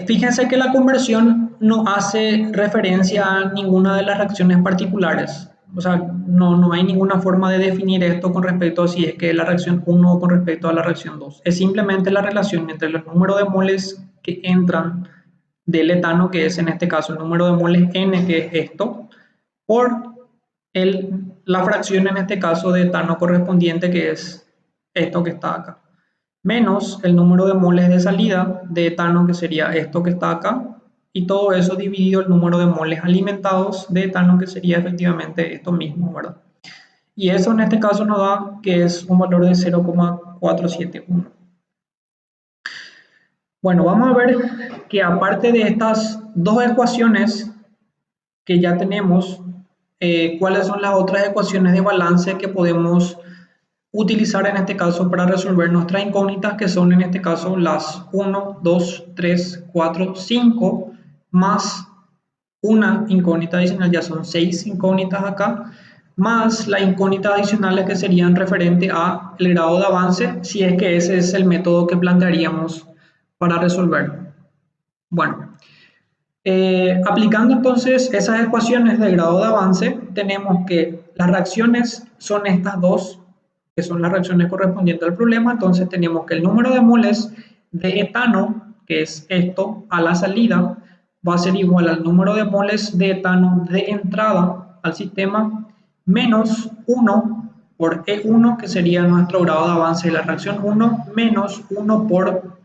Speaker 1: Fíjense que la conversión no hace referencia a ninguna de las reacciones particulares. O sea, no hay ninguna forma de definir esto con respecto a si es que la reacción 1 o con respecto a la reacción 2. Es simplemente la relación entre los números de moles que entran del etano, que es en este caso el número de moles N, que es esto, por la fracción en este caso de etano correspondiente, que es esto que está acá, menos el número de moles de salida de etano, que sería esto que está acá, y todo eso dividido el número de moles alimentados de etano, que sería efectivamente esto mismo, ¿verdad? Y eso en este caso nos da que es un valor de 0,471. Bueno, vamos a ver que aparte de estas dos ecuaciones que ya tenemos, cuáles son las otras ecuaciones de balance que podemos utilizar en este caso para resolver nuestras incógnitas, que son en este caso las 1, 2, 3, 4, 5, más una incógnita adicional, ya son 6 incógnitas acá, más las incógnitas adicionales que serían referente a el grado de avance, si es que ese es el método que plantearíamos para resolver. Bueno, aplicando entonces esas ecuaciones de grado de avance, tenemos que las reacciones son estas dos, que son las reacciones correspondientes al problema. Entonces tenemos que el número de moles de etano, que es esto, a la salida, va a ser igual al número de moles de etano de entrada al sistema, menos 1 por E1, que sería nuestro grado de avance de la reacción 1, menos 1 por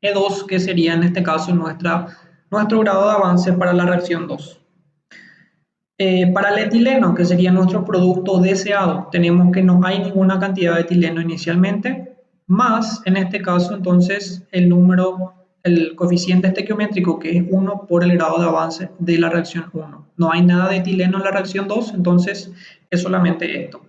Speaker 1: E2, que sería en este caso nuestro grado de avance para la reacción 2. Para el etileno, que sería nuestro producto deseado, tenemos que no hay ninguna cantidad de etileno inicialmente, más en este caso entonces el coeficiente estequiométrico, que es 1 por el grado de avance de la reacción 1. No hay nada de etileno en la reacción 2, entonces es solamente esto.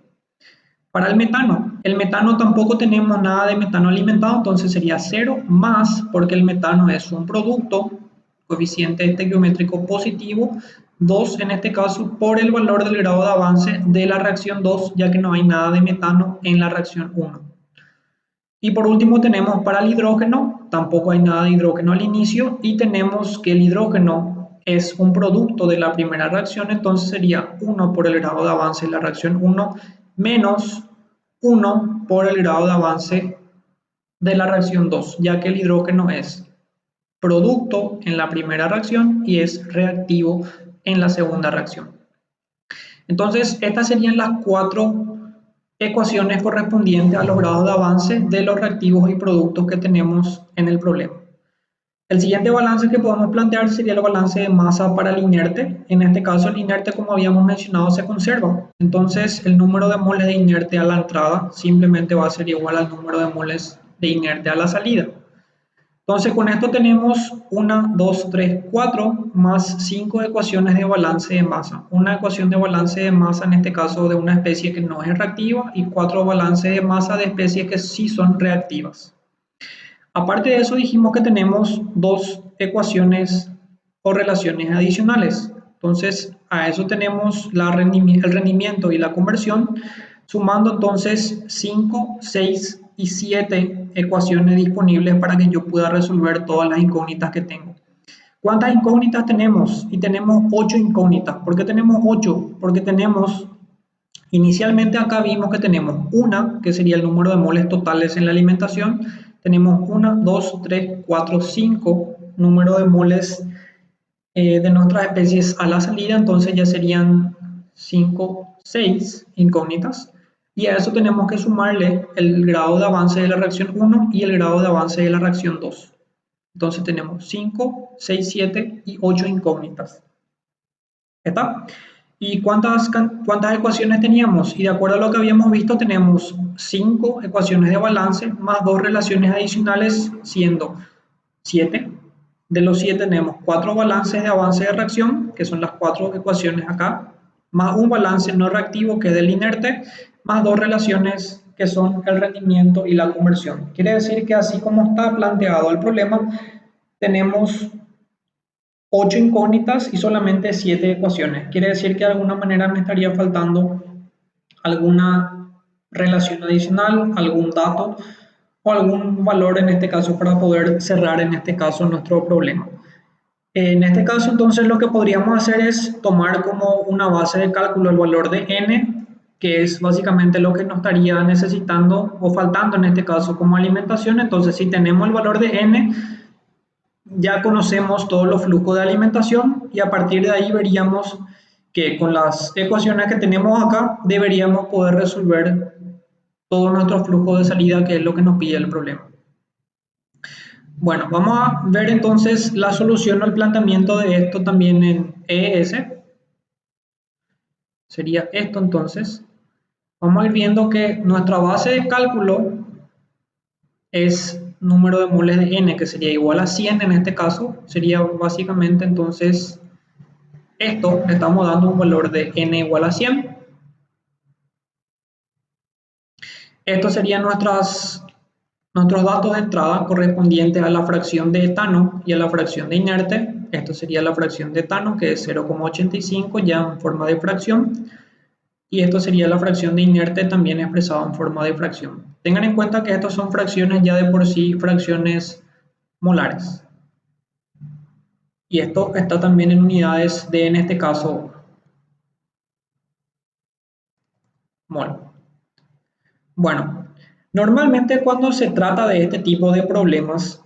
Speaker 1: Para el metano tampoco tenemos nada de metano alimentado, entonces sería 0 más, porque el metano es un producto, coeficiente estequiométrico positivo, 2 en este caso, por el valor del grado de avance de la reacción 2, ya que no hay nada de metano en la reacción 1. Y por último tenemos para el hidrógeno, tampoco hay nada de hidrógeno al inicio, y tenemos que el hidrógeno es un producto de la primera reacción, entonces sería 1 por el grado de avance de la reacción 1 menos 1 por el grado de avance de la reacción 2, ya que el hidrógeno es producto en la primera reacción y es reactivo en la segunda reacción. Entonces, estas serían las 4 ecuaciones correspondientes a los grados de avance de los reactivos y productos que tenemos en el problema. El siguiente balance que podemos plantear sería el balance de masa para el inerte. En este caso, el inerte, como habíamos mencionado, se conserva. Entonces, el número de moles de inerte a la entrada simplemente va a ser igual al número de moles de inerte a la salida. Entonces, con esto tenemos 1, 2, 3, 4 más 5 ecuaciones de balance de masa. Una ecuación de balance de masa, en este caso, de una especie que no es reactiva, y 4 balances de masa de especies que sí son reactivas. Aparte de eso, dijimos que tenemos 2 ecuaciones o relaciones adicionales. Entonces, a eso tenemos el rendimiento y la conversión, sumando entonces 5, 6 y 7 ecuaciones disponibles para que yo pueda resolver todas las incógnitas que tengo. ¿Cuántas incógnitas tenemos? Y tenemos 8 incógnitas. ¿Por qué tenemos 8? Porque tenemos, inicialmente acá vimos que tenemos una, que sería el número de moles totales en la alimentación. Tenemos 1, 2, 3, 4, 5 número de moles de nuestras especies a la salida, entonces ya serían 5, 6 incógnitas. Y a eso tenemos que sumarle el grado de avance de la reacción 1 y el grado de avance de la reacción 2. Entonces tenemos 5, 6, 7 y 8 incógnitas. ¿Está? ¿Y cuántas ecuaciones teníamos? Y de acuerdo a lo que habíamos visto, tenemos 5 ecuaciones de balance más 2 relaciones adicionales, siendo 7. De los 7 tenemos 4 balances de avance de reacción, que son las 4 ecuaciones acá, más un balance no reactivo, que es del inerte, más 2 relaciones que son el rendimiento y la conversión. Quiere decir que así como está planteado el problema, tenemos 8 incógnitas y solamente 7 ecuaciones. Quiere decir que de alguna manera me estaría faltando alguna relación adicional, algún dato o algún valor en este caso para poder cerrar en este caso nuestro problema. En este caso entonces lo que podríamos hacer es tomar como una base de cálculo el valor de n que es básicamente lo que nos estaría necesitando o faltando en este caso como alimentación. Entonces, si tenemos el valor de n, ya conocemos todos los flujos de alimentación y a partir de ahí veríamos que con las ecuaciones que tenemos acá deberíamos poder resolver todo nuestro flujo de salida, que es lo que nos pide el problema. Bueno, vamos a ver entonces la solución al planteamiento de esto también en ES. Sería esto entonces. Vamos a ir viendo que nuestra base de cálculo es número de moles de n, que sería igual a 100 en este caso. Sería básicamente entonces esto, le estamos dando un valor de n igual a 100. Estos serían nuestros datos de entrada correspondientes a la fracción de etano y a la fracción de inerte. Esto sería la fracción de etano, que es 0,85 ya en forma de fracción. Y esto sería la fracción de inerte también expresada en forma de fracción. Tengan en cuenta que estas son fracciones ya de por sí, fracciones molares. Y esto está también en unidades de, en este caso, mol. Bueno, normalmente cuando se trata de este tipo de problemas,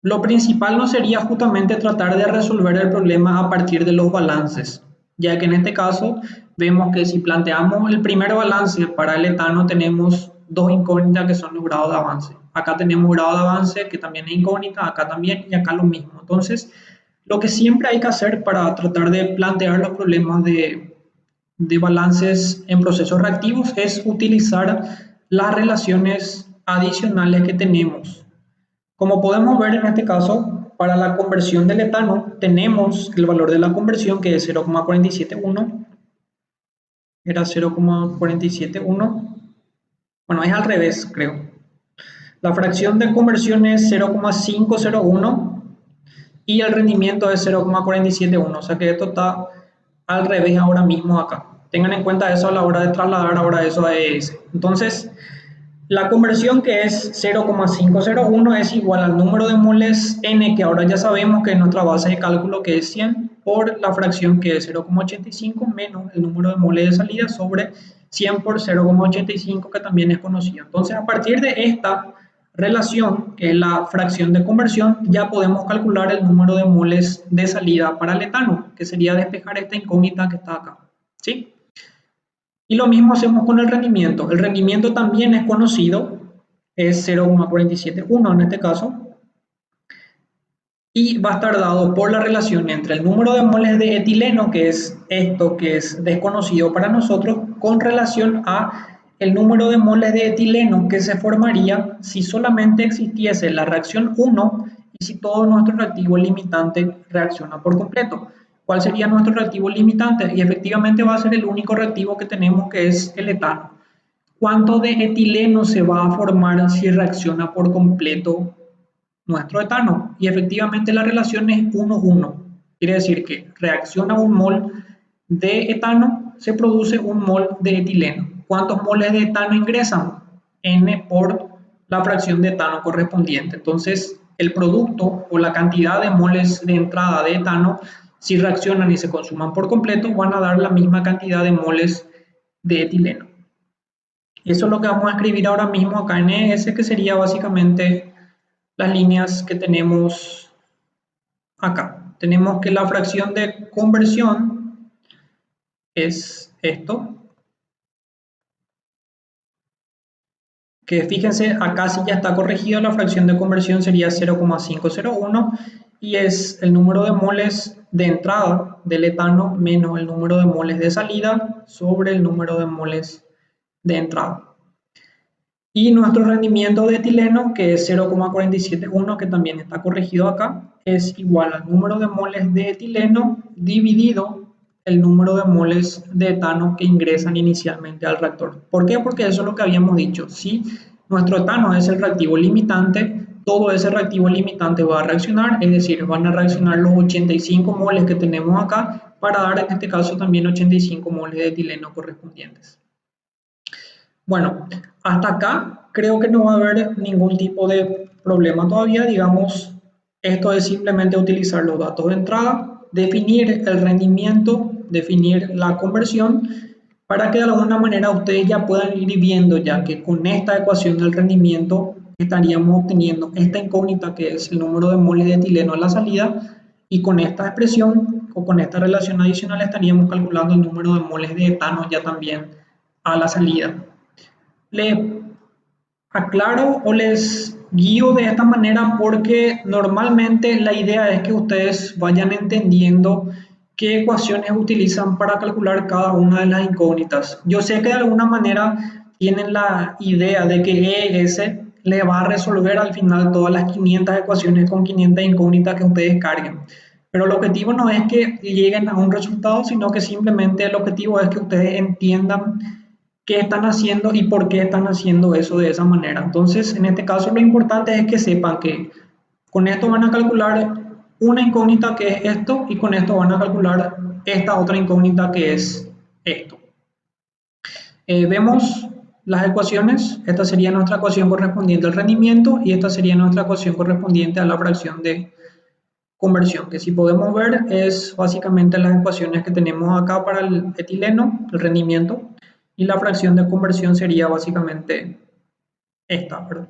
Speaker 1: lo principal no sería justamente tratar de resolver el problema a partir de los balances, ya que en este caso vemos que si planteamos el primer balance para el etano tenemos dos incógnitas que son los grados de avance. Acá tenemos grado de avance que también es incógnita, acá también y acá lo mismo. Entonces, lo que siempre hay que hacer para tratar de plantear los problemas de balances en procesos reactivos es utilizar las relaciones adicionales que tenemos. Como podemos ver en este caso, para la conversión del etano tenemos el valor de la conversión que es 0,471. Era 0,471. Bueno, es al revés, creo. La fracción de conversión es 0,501 y el rendimiento es 0,471. O sea que esto está al revés ahora mismo acá. Tengan en cuenta eso a la hora de trasladar ahora eso a ES. Entonces, la conversión que es 0,501 es igual al número de moles n, que ahora ya sabemos que es nuestra base de cálculo, que es 100, por la fracción que es 0,85 menos el número de moles de salida sobre 100 por 0,85, que también es conocido. Entonces, a partir de esta relación, que es la fracción de conversión, ya podemos calcular el número de moles de salida para el etano, que sería despejar esta incógnita que está acá. ¿Sí? Y lo mismo hacemos con el rendimiento. El rendimiento también es conocido, es 0,471 en este caso, y va a estar dado por la relación entre el número de moles de etileno, que es esto que es desconocido para nosotros, con relación a el número de moles de etileno que se formaría si solamente existiese la reacción 1 y si todo nuestro reactivo limitante reacciona por completo. ¿Cuál sería nuestro reactivo limitante? Y efectivamente va a ser el único reactivo que tenemos, que es el etano. ¿Cuánto de etileno se va a formar si reacciona por completo nuestro etano? Y efectivamente la relación es 1:1. Quiere decir que reacciona un mol de etano, se produce un mol de etileno. ¿Cuántos moles de etano ingresan? N por la fracción de etano correspondiente. Entonces, el producto o la cantidad de moles de entrada de etano, si reaccionan y se consuman por completo, van a dar la misma cantidad de moles de etileno. Eso es lo que vamos a escribir ahora mismo acá en ES, que sería básicamente las líneas que tenemos acá. Tenemos que la fracción de conversión es esto, que fíjense acá si ya está corregido, la fracción de conversión sería 0,501 y es el número de moles de entrada del etano menos el número de moles de salida sobre el número de moles de entrada. Y nuestro rendimiento de etileno, que es 0,471, que también está corregido acá, es igual al número de moles de etileno dividido el número de moles de etano que ingresan inicialmente al reactor. ¿Por qué? Porque eso es lo que habíamos dicho. Si nuestro etano es el reactivo limitante, todo ese reactivo limitante va a reaccionar, es decir, van a reaccionar los 85 moles que tenemos acá para dar en este caso también 85 moles de etileno correspondientes. Bueno, hasta acá creo que no va a haber ningún tipo de problema todavía. Digamos, esto es simplemente utilizar los datos de entrada, definir el rendimiento, definir la conversión para que de alguna manera ustedes ya puedan ir viendo ya que con esta ecuación del rendimiento estaríamos obteniendo esta incógnita que es el número de moles de etileno a la salida, y con esta expresión o con esta relación adicional estaríamos calculando el número de moles de etano ya también a la salida. Le aclaro o les guío de esta manera porque normalmente la idea es que ustedes vayan entendiendo qué ecuaciones utilizan para calcular cada una de las incógnitas. Yo sé que de alguna manera tienen la idea de que ES le va a resolver al final todas las 500 ecuaciones con 500 incógnitas que ustedes carguen. Pero el objetivo no es que lleguen a un resultado, sino que simplemente el objetivo es que ustedes entiendan qué están haciendo y por qué están haciendo eso de esa manera. Entonces, en este caso, lo importante es que sepan que con esto van a calcular una incógnita que es esto y con esto van a calcular esta otra incógnita que es esto. Vemos las ecuaciones. Esta sería nuestra ecuación correspondiente al rendimiento y esta sería nuestra ecuación correspondiente a la fracción de conversión, que si podemos ver es básicamente las ecuaciones que tenemos acá para el etileno, el rendimiento, y la fracción de conversión sería básicamente esta, ¿verdad?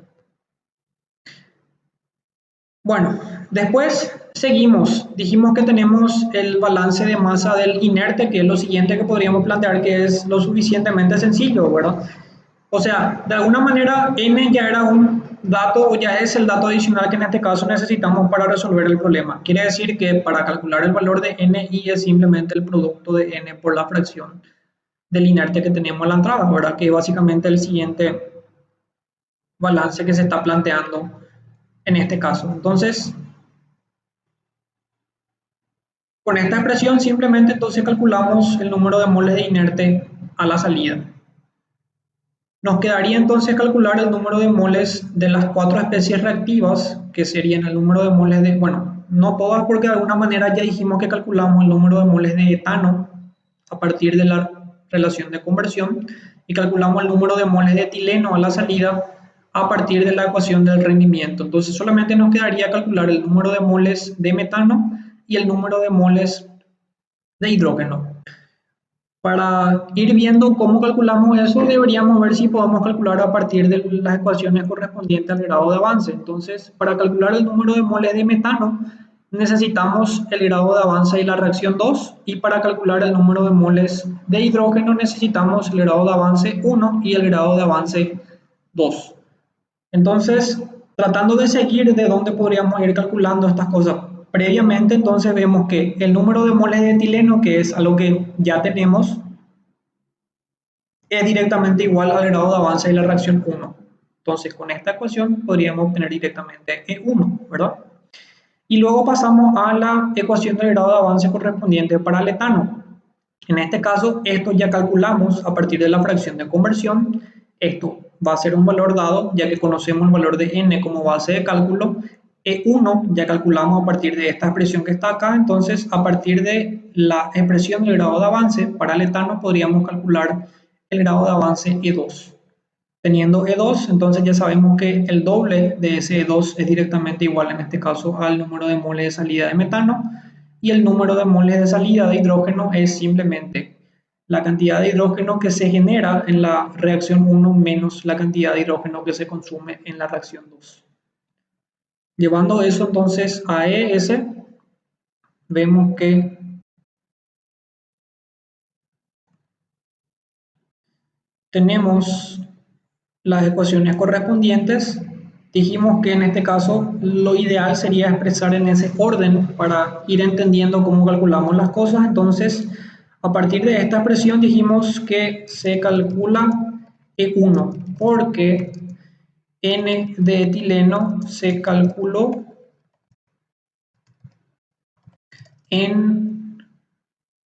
Speaker 1: Bueno, después seguimos. Dijimos que tenemos el balance de masa del inerte, que es lo siguiente que podríamos plantear, que es lo suficientemente sencillo, ¿verdad? O sea, de alguna manera n ya era un dato o ya es el dato adicional que en este caso necesitamos para resolver el problema. Quiere decir que para calcular el valor de ni es simplemente el producto de n por la fracción del inerte que tenemos en la entrada, ¿verdad? Que es básicamente el siguiente balance que se está planteando en este caso. Entonces, con esta expresión simplemente entonces calculamos el número de moles de inerte a la salida. Nos quedaría entonces calcular el número de moles de las 4 especies reactivas, que serían el número de moles de, bueno, no todas porque de alguna manera ya dijimos que calculamos el número de moles de etano a partir de la relación de conversión y calculamos el número de moles de etileno a la salida a partir de la ecuación del rendimiento. Entonces solamente nos quedaría calcular el número de moles de metano y el número de moles de hidrógeno. Para ir viendo cómo calculamos eso, deberíamos ver si podemos calcular a partir de las ecuaciones correspondientes al grado de avance. Entonces, para calcular el número de moles de metano, necesitamos el grado de avance y la reacción 2, y para calcular el número de moles de hidrógeno necesitamos el grado de avance 1 y el grado de avance 2. Entonces, tratando de seguir de dónde podríamos ir calculando estas cosas previamente, entonces vemos que el número de moles de etileno, que es algo que ya tenemos, es directamente igual al grado de avance de la reacción 1. Entonces, con esta ecuación podríamos obtener directamente E1, ¿verdad? Y luego pasamos a la ecuación del grado de avance correspondiente para el etano. En este caso, esto ya calculamos a partir de la fracción de conversión. Esto va a ser un valor dado, ya que conocemos el valor de n como base de cálculo. E1 ya calculamos a partir de esta expresión que está acá. Entonces, a partir de la expresión del grado de avance para el etano, podríamos calcular el grado de avance E2. Teniendo E2, entonces ya sabemos que el doble de ese E2 es directamente igual, en este caso, al número de moles de salida de metano, y el número de moles de salida de hidrógeno es simplemente la cantidad de hidrógeno que se genera en la reacción 1 menos la cantidad de hidrógeno que se consume en la reacción 2. Llevando eso entonces a ES, vemos que tenemos las ecuaciones correspondientes. Dijimos que en este caso lo ideal sería expresar en ese orden para ir entendiendo cómo calculamos las cosas. Entonces, a partir de esta expresión dijimos que se calcula E1 porque N de etileno se calculó en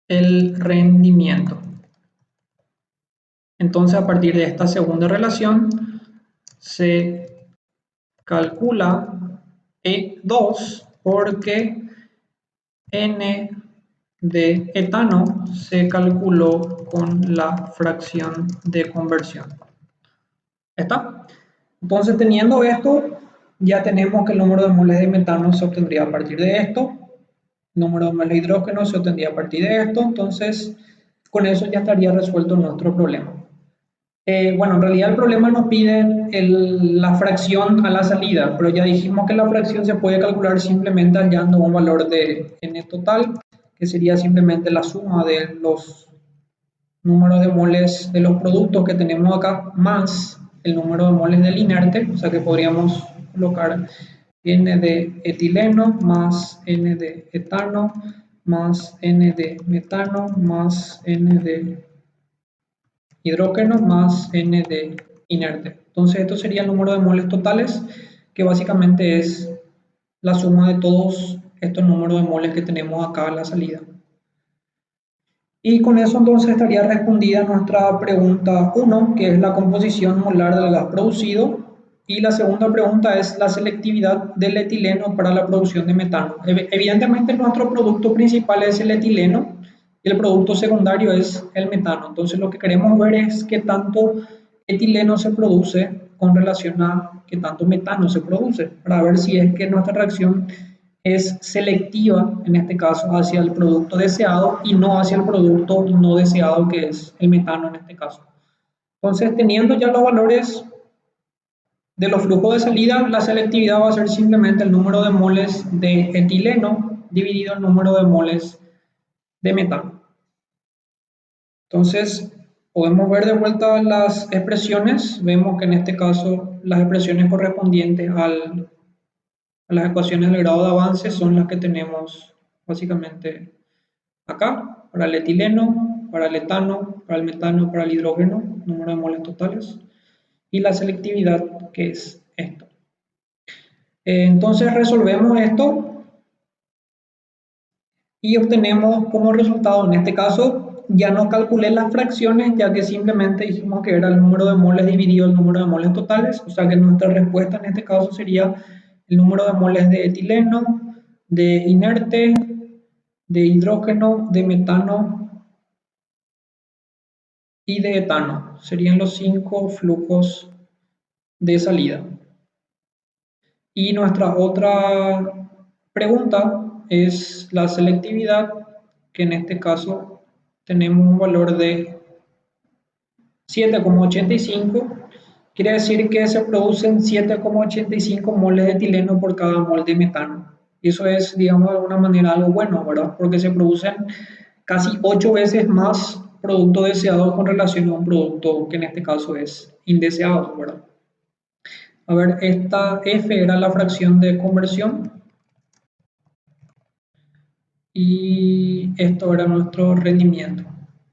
Speaker 1: el rendimiento. Entonces, a partir de esta segunda relación, se calcula E2 porque N de etano se calculó con la fracción de conversión. ¿Está? Entonces, teniendo esto, ya tenemos que el número de moles de metano se obtendría a partir de esto, el número de moles de hidrógeno se obtendría a partir de esto. Entonces, Con eso ya estaría resuelto nuestro problema. Bueno, en realidad el problema nos pide la fracción a la salida, pero ya dijimos que la fracción se puede calcular simplemente hallando un valor de n total, que sería simplemente la suma de los números de moles de los productos que tenemos acá, más el número de moles del inerte, o sea que podríamos colocar n de etileno más n de etano más n de metano más n de hidrógeno más n de inerte. Entonces esto sería el número de moles totales, que básicamente es la suma de todos estos números de moles que tenemos acá a la salida. Y con eso entonces estaría respondida nuestra pregunta 1, que es la composición molar del gas producido. Y la segunda pregunta es la selectividad del etileno para la producción de metano. Evidentemente nuestro producto principal es el etileno y el producto secundario es el metano. Entonces lo que queremos ver es qué tanto etileno se produce con relación a qué tanto metano se produce, para ver si es que nuestra reacción es selectiva, en este caso, hacia el producto deseado y no hacia el producto no deseado, que es el metano en este caso. Entonces, teniendo ya los valores de los flujos de salida, la selectividad va a ser simplemente el número de moles de etileno dividido el número de moles de metano. Entonces, podemos ver de vuelta las expresiones. Vemos que en este caso las expresiones correspondientes a las ecuaciones del grado de avance son las que tenemos básicamente acá, para el etileno, para el etano, para el metano, para el hidrógeno, número de moles totales, y la selectividad, que es esto. Entonces resolvemos esto y obtenemos como resultado, en este caso, ya no calculé las fracciones, ya que simplemente dijimos que era el número de moles dividido el número de moles totales, o sea que nuestra respuesta en este caso sería el número de moles de etileno, de inerte, de hidrógeno, de metano y de etano. Serían los 5 flujos de salida. Y nuestra otra pregunta es la selectividad, que en este caso tenemos un valor de 7,85. Quiere decir que se producen 7,85 moles de etileno por cada mol de metano. Y eso es, digamos, de alguna manera algo bueno, ¿verdad? Porque se producen casi 8 veces más producto deseado con relación a un producto que en este caso es indeseado, ¿verdad? A ver, esta F era la fracción de conversión y esto era nuestro rendimiento,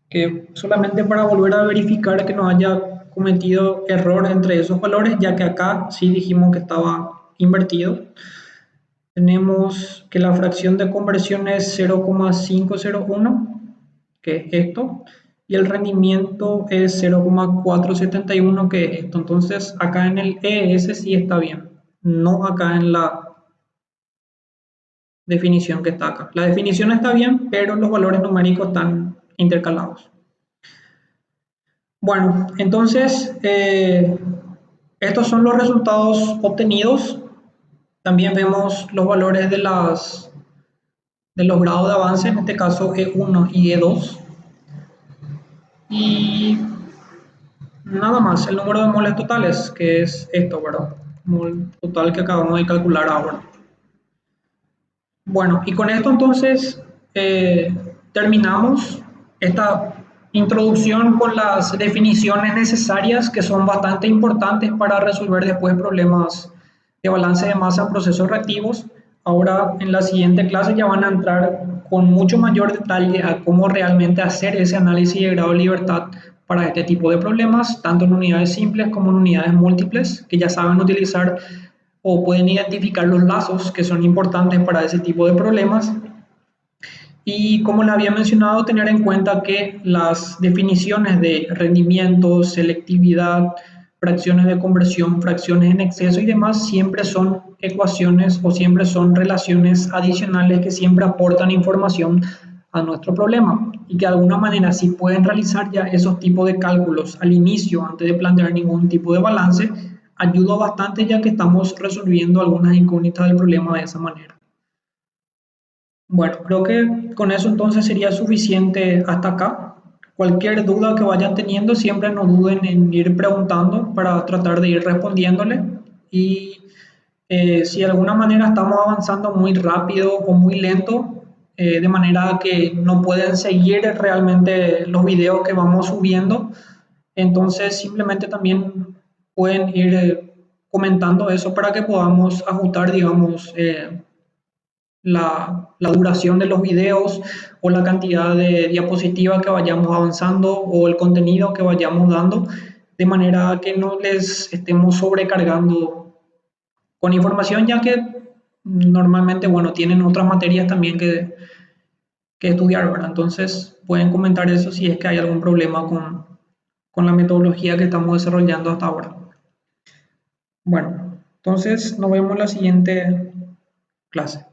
Speaker 1: que solamente para volver a verificar que no haya cometido error entre esos valores, ya que acá sí dijimos que estaba invertido. Tenemos que la fracción de conversión es 0,501, que es esto, y el rendimiento es 0,471, que es esto. Entonces acá en el ES sí está bien, no acá en la definición que está acá. La definición está bien, pero los valores numéricos están intercalados. Bueno, entonces estos son los resultados obtenidos. También vemos los valores de los grados de avance, en este caso E1 y E2. Y nada más, el número de moles totales, que es esto, ¿verdad? Mol total que acabamos de calcular ahora. Bueno, y con esto entonces terminamos esta introducción con las definiciones necesarias, que son bastante importantes para resolver después problemas de balance de masa en procesos reactivos. Ahora en la siguiente clase ya van a entrar con mucho mayor detalle a cómo realmente hacer ese análisis de grado de libertad para este tipo de problemas, tanto en unidades simples como en unidades múltiples, que ya saben utilizar o pueden identificar los lazos que son importantes para ese tipo de problemas. Y como le había mencionado, tener en cuenta que las definiciones de rendimiento, selectividad, fracciones de conversión, fracciones en exceso y demás siempre son ecuaciones o siempre son relaciones adicionales que siempre aportan información a nuestro problema y que de alguna manera si pueden realizar ya esos tipos de cálculos al inicio antes de plantear ningún tipo de balance, ayuda bastante ya que estamos resolviendo algunas incógnitas del problema de esa manera. Bueno, creo que con eso entonces sería suficiente hasta acá. Cualquier duda que vayan teniendo, siempre no duden en ir preguntando para tratar de ir respondiéndole. Y si de alguna manera estamos avanzando muy rápido o muy lento, de manera que no pueden seguir realmente los videos que vamos subiendo, entonces simplemente también pueden ir comentando eso para que podamos ajustar, digamos, la duración de los videos o la cantidad de diapositivas que vayamos avanzando o el contenido que vayamos dando, de manera que no les estemos sobrecargando con información, ya que normalmente, bueno, tienen otras materias también que estudiar, ¿verdad? Entonces pueden comentar eso si es que hay algún problema con la metodología que estamos desarrollando hasta ahora. Bueno, entonces nos vemos en la siguiente clase.